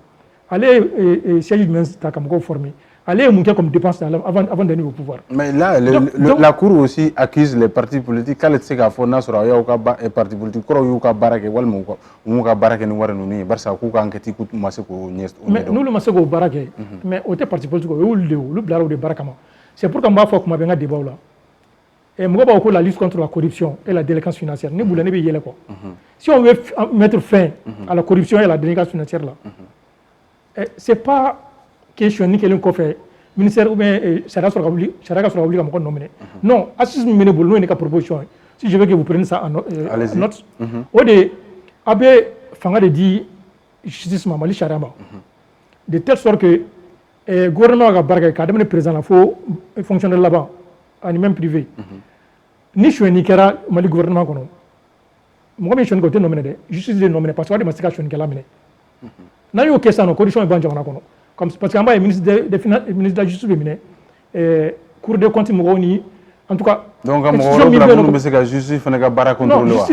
ale ye siège jumɛn ta ka mɔgɔw former ale ye mun kɛ comme dépense avant d'aller au pouvoir. mais là la cour aussi accuse les partis politiques k'ale tɛ se k'a fɔ n'a sɔrɔ a y'aw ka parti politique kɔrɔw y'u ka baara kɛ walima u m'u ka baara kɛ ni wari ninnu ye barisa k'u ka enquête k'u ma se k'o ɲɛ dɔn. mais n'olu ma se k'o baara kɛ mais o tɛ parti politique o y'olu de ye olu bilara o de baara kama c'est pourquoi n b'a fɔ kuma bɛɛ n ka débat la mɔgɔ b'a fɔ ko la lutte contre la corruption et la délinquance financière ne b'u la ne bɛ yɛlɛ quoi si on veut mettre fin à la corruption et la délinquance financière là c'est pas question ni kelen kɔfɛ ministère ou bien sariya ka sɔrɔ ka wuli ka mɔgɔ nɔ minɛ non assises min bɛ ne bolo n'o ye ne ka proposition ye si je veux que vous preniez ça en note o de a bɛ fanga de di justice ma Mali charia ma de telle sorte que gouvernement ka baraka ka dem président la fo fonctionnaire là-bas ani même privé ni choini kera Mali gouvernement kono mo mi choini ko te nominé de justice de nominé parce que wadi masika choini kala mine na yo kesa no condition e ban jamana kono comme parce que amba ministre des finances ministre de la justice mine cour des comptes mo ni en tout cas donc am mo masika justice fana ka bara contrôler wa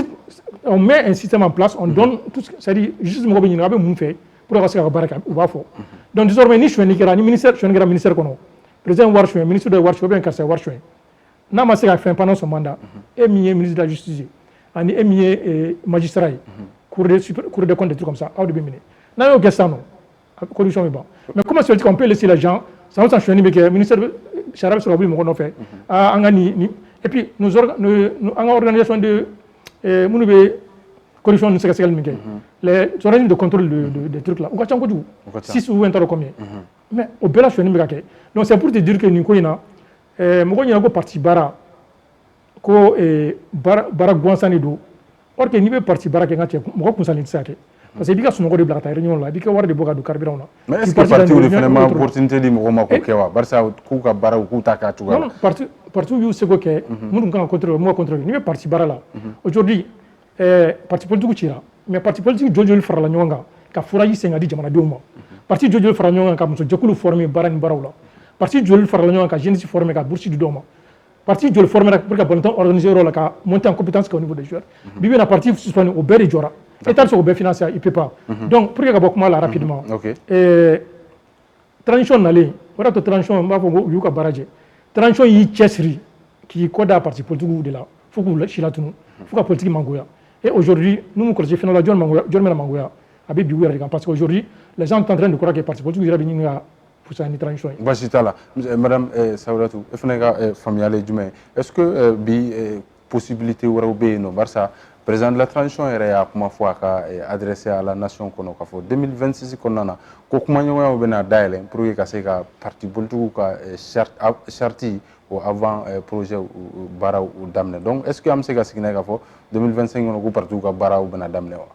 on met un système en place on donne tout ce c'est-à-dire justice mo be ni ngabe mun fait pour ka baraka ou ba fo donc désormais ni choini kera ni ministère choini kera ministère kono président war choini ministre de war choini bien ka c'est war choini n'a ma sera fait pendant son mandat et ministre de la justice ani et magistrat cour des comptes des trucs comme ça au début miné n'a eu que ça non condition est bon mais comment se fait qu'on peut laisser les gens ça va s'enchaîner mais que ministère charab sur mon on fait angani et puis nous en organisation de munube condition de sécurité les organismes de contrôle de trucs là on va 6 ou 20 euros combien mais au bela choni mais donc c'est pour te dire que ni ko ina mo ñina ko parti bara ko bara gwansani do or que ni be parti bara ke ngate mo ko sali tsake parce que bika suno ko de blata réunion la bika war de boga du carburant na mais est-ce que parti ou finalement opportunité di mo ko kewa barsa ku ka bara ku ta ka tuga non parti yu se ko ke mun kan contrôler mo contrôler ni be parti bara là aujourd'hui parti politique tira mais parti politique jojo fara la nyonga ka fura yi senga di jamana do mo parti jojo fara nyonga ka muso jekulu former bara ni barawla parti joli farala ñoo ka jeunesse formé ka bourse du doma parti joli formé pour que bon temps organiser rôle ka monter en compétence au niveau des joueurs bibi na parti suspendu au beri jora état so be financer il peut pas donc pour que ka bokuma là rapidement transition nalé wala to transition ma fo yu ka baraje transition yi chessri qui koda parti politique de là faut que chila tunu faut que politique mangoya et aujourd'hui nous nous corriger final la John mangoya abi bi wéra parce qu'aujourd'hui les gens sont en train de croire que parti politique ira binga voici là madame Saouratou familiale jumain est-ce que bi possibilité wara be no barça président de la transition era kuma fois ka adressé à la nation kono ka fo 2026 konana ko kuma nyoya bena daile pour que ka ka parti politique ka charti ou avant projet bara ou damne donc est-ce que am se ka signé ka fo 2025 no ko parti ka bara ou bena damne wa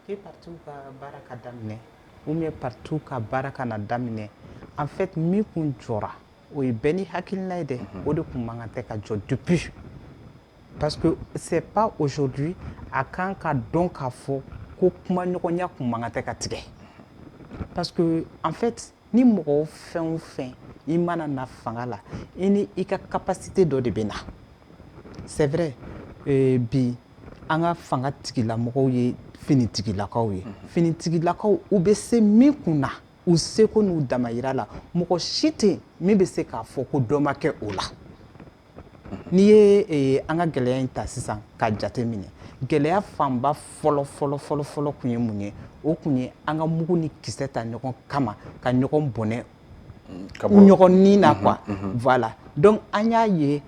ke parti ka bara ka damne ou bien partout ka baraka na damine en fait mi kun jora o beni hakilna ide o de kun mangate ka jo depuis parce que c'est pas aujourd'hui à quand ka donc a fo ko kuma nyokonya kun mangate ka tige parce que en fait ni mo fin imana na fangala ini ika capacité do de bena c'est vrai bi anga fanga tigila mo ye finitigilakaw ye finitigilakaw u bɛ se min kunna u seko n'u damayira la mɔgɔ si tɛ min bɛ se k'a fɔ ko dɔ ma kɛ o la n'i ye an ka gɛlɛya in ta sisan k'a jate minɛ gɛlɛya fanba fɔlɔ kun ye mun ye o kun ye an ka mugu ni kisɛ ta ɲɔgɔn kama ka ɲɔgɔn bɔnɛ ɲɔgɔn ni na quoi voilà donc an y'a ye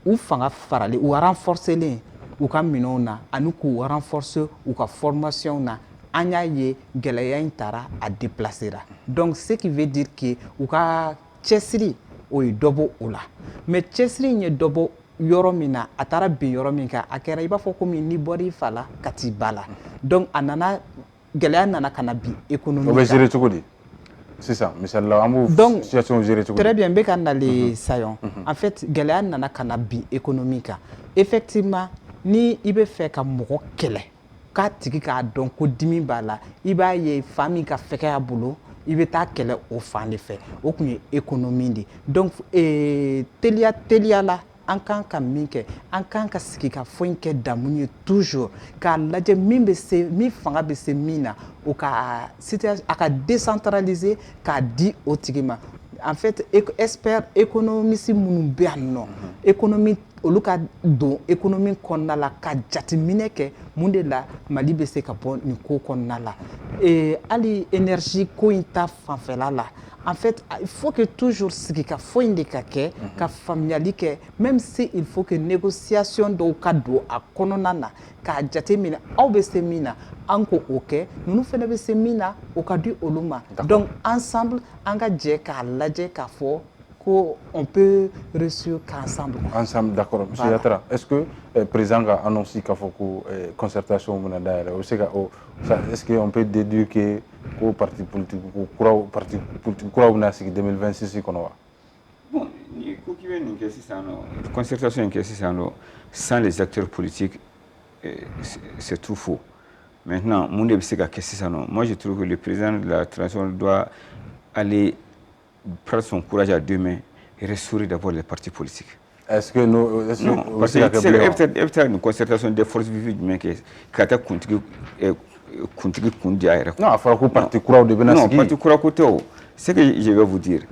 u fanga farali u renforcelen u ka minɛnw na ani k'u renforcer u ka formation na an y'a ye gɛlɛya in taara a déplacer donc ce qui veut dire que u ka cɛsiri o ye dɔ bɔ o la mais cɛsiri in ye dɔ bɔ yɔrɔ min na a taara bin yɔrɔ min kan a kɛra i b'a fɔ komi n'i bɔra i fa la ka t'i ba la donc a nana gɛlɛya nana ka na bin économie o bɛ gérer cogo di sisan misalila an b'o situation gérer cogo di très bien n bɛ ka nale sayon en fait gɛlɛya nana ka na bin économie kan effectivement ni i bɛ fɛ ka mɔgɔ kɛlɛ k'a tigi k'a dɔn ko dimi b'a la i b'a ye fa min ka fɛgɛ a bolo i bɛ taa kɛlɛ o fan de fɛ o kun ye économie de donc teliya la an kan ka min kɛ an kan ka sigi ka fɔ in kɛ damu ye toujours k'a lajɛ min fanga bɛ se min na o ka a ka décentraliser k'a di o tigi ma en fait expert économiste minnu bɛ yan nɔ économie olu ka don économie kɔnɔna la ka jateminɛ kɛ mun de la Mali bɛ se ka bɔ nin ko kɔnɔna la hali énergie ko in ta fanfɛla la en fait il faut que toujours sigi ka fɔ in de ka kɛ ka faamuyali kɛ même si il faut que négociation dɔw ka don a kɔnɔna na k'a jateminɛ aw bɛ se min na an ko o kɛ ninnu fana bɛ se min na o ka di olu ma donc ensemble an ka jɛ k'a lajɛ k'a fɔ qu'on peut réussir qu'ensemble. Ensemble, d'accord. Monsieur Yatra, est-ce que le président a annoncé qu'il faut que concertation est-ce qu'on peut déduire que le parti politique en 2026 bon, concertation sans les acteurs politiques, c'est tout faux. Maintenant, moi je trouve que le président de la transition doit aller prendre son courage à deux mains et restaurer d'abord les partis politiques. Est-ce que nous... Non, parce que peut-être une concertation des forces vives mais qui a continué non, il faut que le parti courage de Benassi. Non, parti courage ce que je vais vous dire,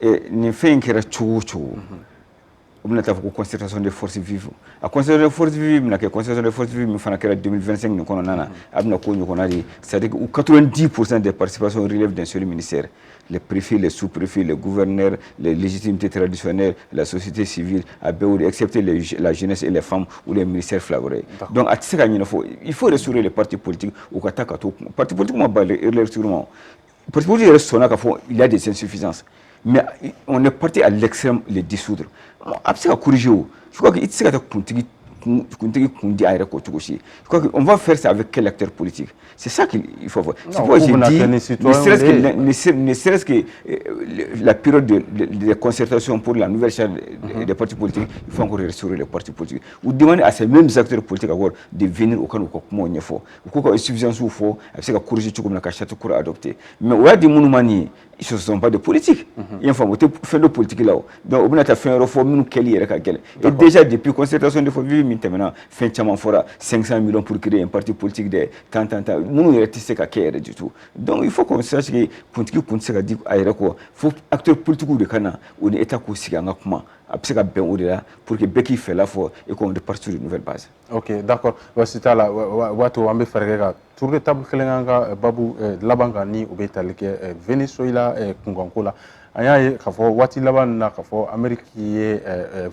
ne fait que la concertation des forces vives. La concertation des forces vives, la concertation des forces vives, en 2025, c'est-à-dire que 90% des participations relèvent d'un seul ministère. Les préfets, les sous-préfets, les gouverneurs, les légitimités traditionnelles, la société civile, excepté la jeunesse et les femmes ou les ministères flagrés. Donc, il faut restaurer les partis politiques. Les partis politiques, il y a des insuffisances. Mais on est parti à l'extrême les dissoudre. Après, corriger. Je crois qu'il faut on va faire ça avec quel acteur politique? C'est ça qu'il faut voir. C'est pourquoi j'ai dit, ne serait-ce que la période de concertation pour la nouvelle charte des partis politiques, il faut encore restaurer les partis politiques. Ou demander à ces mêmes acteurs politiques de venir au Canada comment il faut. Ou quoi insuffisance ou faut, c'est que corriger tout comme la charte pour adopter. Mais on a des monuments, ils ne sont pas de politique. Il faut faire de politique là. Donc on a fait un réforme nous quel est et déjà depuis concertation de faut vivre maintenant fin de fora 500 millions pour créer un parti politique de tant nous ne restons qu'à faire du tout. Donc il faut qu'on sache que politique faut acteurs politiques de Cana ou l'état aussi en comment pour que Becky fait la fois et qu'on reparte sur une nouvelle base. Ok, d'accord. Voici là, Wato Ambe Ferreira, tour de table Kelenganga, Babu, Labangani, Obetalike, Venezuela, Kungankola. Aya kafo wati laban na kafo Amerique ye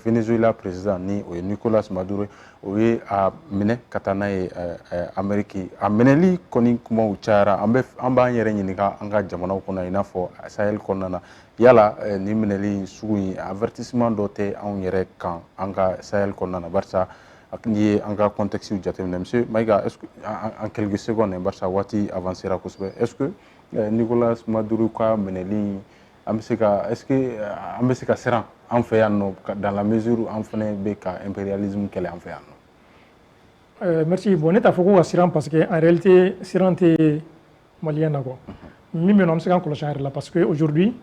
Venezuela président ni o Nicolas Maduro o ye a mine katana ye Amerique a meneli koni kuma uchara amba yere nyinika anga jamana ko na inafo Sahel konana yala ni meneli suyi avertissement doté en yere kan anga Sahel konana barça ni anga contexte jatemne monsieur Maïga est-ce que en quelques secondes barça wati avancera kosbe est-ce que Nicolas Maduro ka meneli est-ce que Amérique sera en fait dans la mesure où on fait un impérialisme qu'elle est en fait merci. Bon, n'est-ce pas sera parce que en réalité sera malien quoi. Mais nous sommes en là parce que aujourd'hui,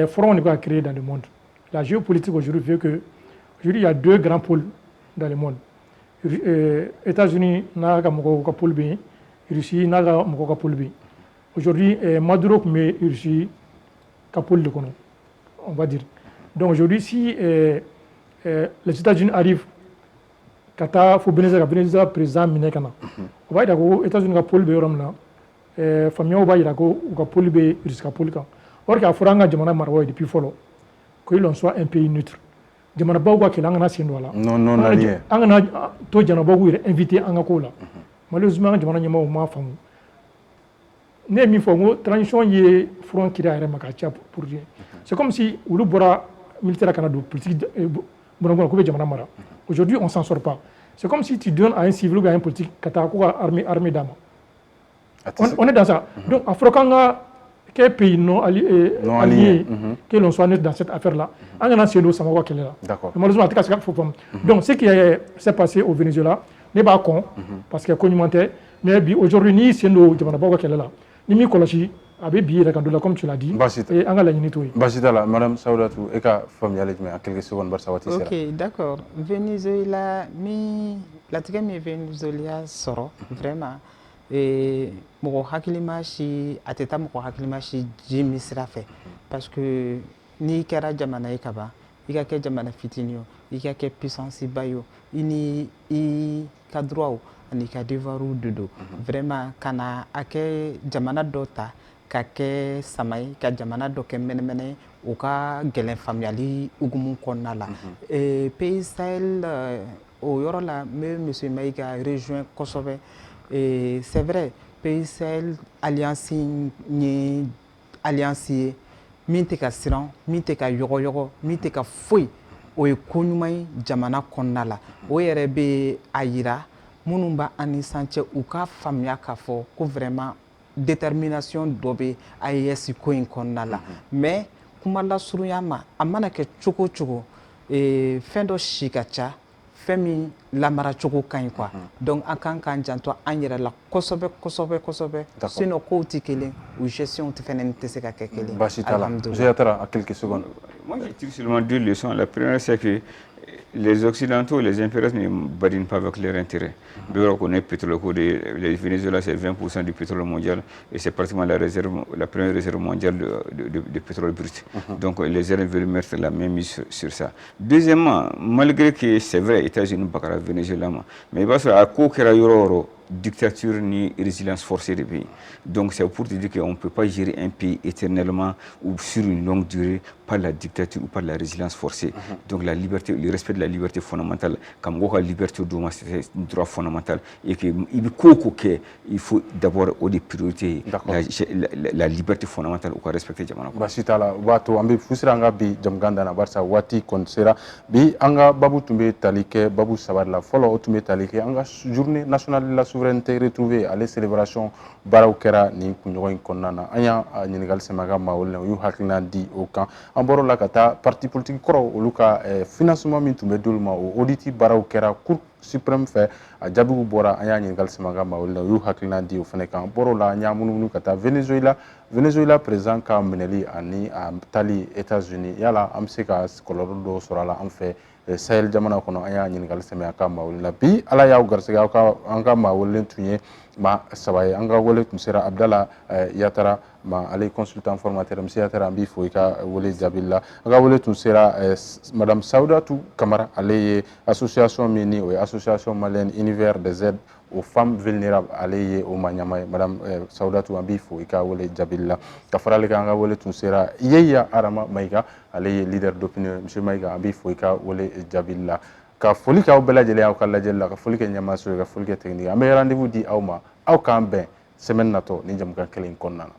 front n'est pas créé dans le monde. La géopolitique aujourd'hui veut que aujourd'hui il y a deux grands pôles dans le monde. États-Unis n'a qu'à mon pôle B, Russie n'a qu'à mon pôle B. Aujourd'hui, Maduro mais Russie on va dire. Donc aujourd'hui, si les États-Unis arrivent, Qatar, il faut Venezuela président Minekana. On va dire que les États-Unis ont pôle Béramna, famille on va dire que pôle B jusqu'à pôle K. Or qu'il y a Franga Jamana Marwa depuis follow, qu'il soit un pays neutre. Jamana Bawa qui l'angana Sindola. Non, allié. Angana to Jamana Bawa invité Angakola. Malheureusement, Jamana Yama ou ma femme. Ne mi fongo transition ye front qui a makacha pour dire c'est comme si ulu bora militaire canado politique bongo ko jamana mara aujourd'hui on s'en sort pas c'est comme si tu donnes à un civil ou à un politique katako armée d'âme on est dans ça donc africain quel pays non allié que l'on soit neutre dans cette affaire là en a c'est nous ça va là d'accord malheureusement en tout cas donc ce qui s'est passé au Venezuela n'est pas con parce que conjumenté mais aujourd'hui ni c'est nous jamana ba là Nimi Kolachi avait bien la comme tu l'as dit. Et Angala Yinitoui. Basitala, Madame Saoudatou, Eka familiale, mais en quelques secondes, Barsawati. Ok, d'accord. Venezuela, la tiga Venezuela soro, vraiment. Et mon hakilimashi, ateta mon hakilimashi, Jimmy Srafe. Parce que ni kera jamana ekaba, ika ke jamana fitinio, ika ke puissance bayo, ini i kadroao. Ani ka devoiru dodo vraiment kana ake jamana dota ka ke samay ka jamana do ke menemene o ka gelen familiali ugumun konna la pays Sahel au yoro la monsieur Maïga rejoint Kosovo et c'est vrai pays Sahel alliance ni alliance min tɛ ka siran min tɛ ka yɔgɔyɔgɔ min tɛ ka foyi o ye ko ɲuman ye jamana kɔnɔna la o yɛrɛ bɛ a yira minnu b'a ani san cɛ u ka faamuya k'a fɔ ko vraiment détermination dɔ bɛ AES ko in kɔnɔna la mais kuma lasurunya ma a mana kɛ cogo o cogo fɛn dɔ si ka ca fɛn min lamara cogo ka ɲi quoi donc an kan k'an janto an yɛrɛ la kosɛbɛ kosɛbɛ kosɛbɛ sinon kow tɛ kelen u gestion fɛnɛ tɛ se ka kɛ kelen basi t'a la monsieur Yatara à quelques secondes. Moi je tire seulement deux leçons. La première c'est que les Occidentaux, les impérialistes ne badinent pas avec leur intérêt. On connaît le pétrole, le Venezuela c'est 20% du pétrole mondial et c'est pratiquement la première réserve mondiale de pétrole brut. Donc les Iraniens veulent mettre la même mise sur ça. Deuxièmement, malgré que c'est vrai, États-Unis, Bakara, Venezuela, mais il va se faire à quoi qu'il y ait dictature ni résilience forcée des pays. Donc c'est pour te dire qu'on ne peut pas gérer un pays éternellement ou sur une longue durée par la dictature ou par la résilience forcée. Donc la liberté, le respect de la liberté fondamentale, comme la liberté c'est un droit fondamental et il faut d'abord des priorités la liberté fondamentale ou respecter jamana. Basitala watu ambi fusiranga bi jamganda na barsa wati konsera bi anga babu tumbe talike babu sabarla follow tumbe talike anga journée nationale de la souveraineté retrouvée à les célébrations barawkera ni kunyoin konnana anya nyinigal semaga mawol yu hakina di au camp amboro la kata parti politique koro oluka financement min tumbe dulma o auditi barawkera cour suprême fait a jabigu bora anya nyinigal semaga mawol yu hakina di o fene kan boro la nya mununu kata Venezuela président ka meneli ani tali États-Unis yala amseka kolorodo sorala am fait Sahel jamana kono anya nyinigal semea ka mawol la bi ala yaw garsega ka anga mawol len tunye ma sabaye anga wole tumsera Abdallah Yatara ma ale consultant formateur monsieur Yatara mbi foika wole jabilla anga wole tumsera madame Saudatou Kamara ale association mini ou association malienne univers des aides aux femmes vulnérables aleye au Manyama madame Saudatou Ambifo ika wole jabilla kafarale kanga wole tunsera yeya arama maika aleye leader d'opinion monsieur maika Ambifo ika wole jabilla ka foli ka bela jele aw kala jella ka foli ke nyama so ka foli ke technique amé rendez-vous di awma aw kan ben semaine nato ni jam ka kelen konnana.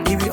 Ibi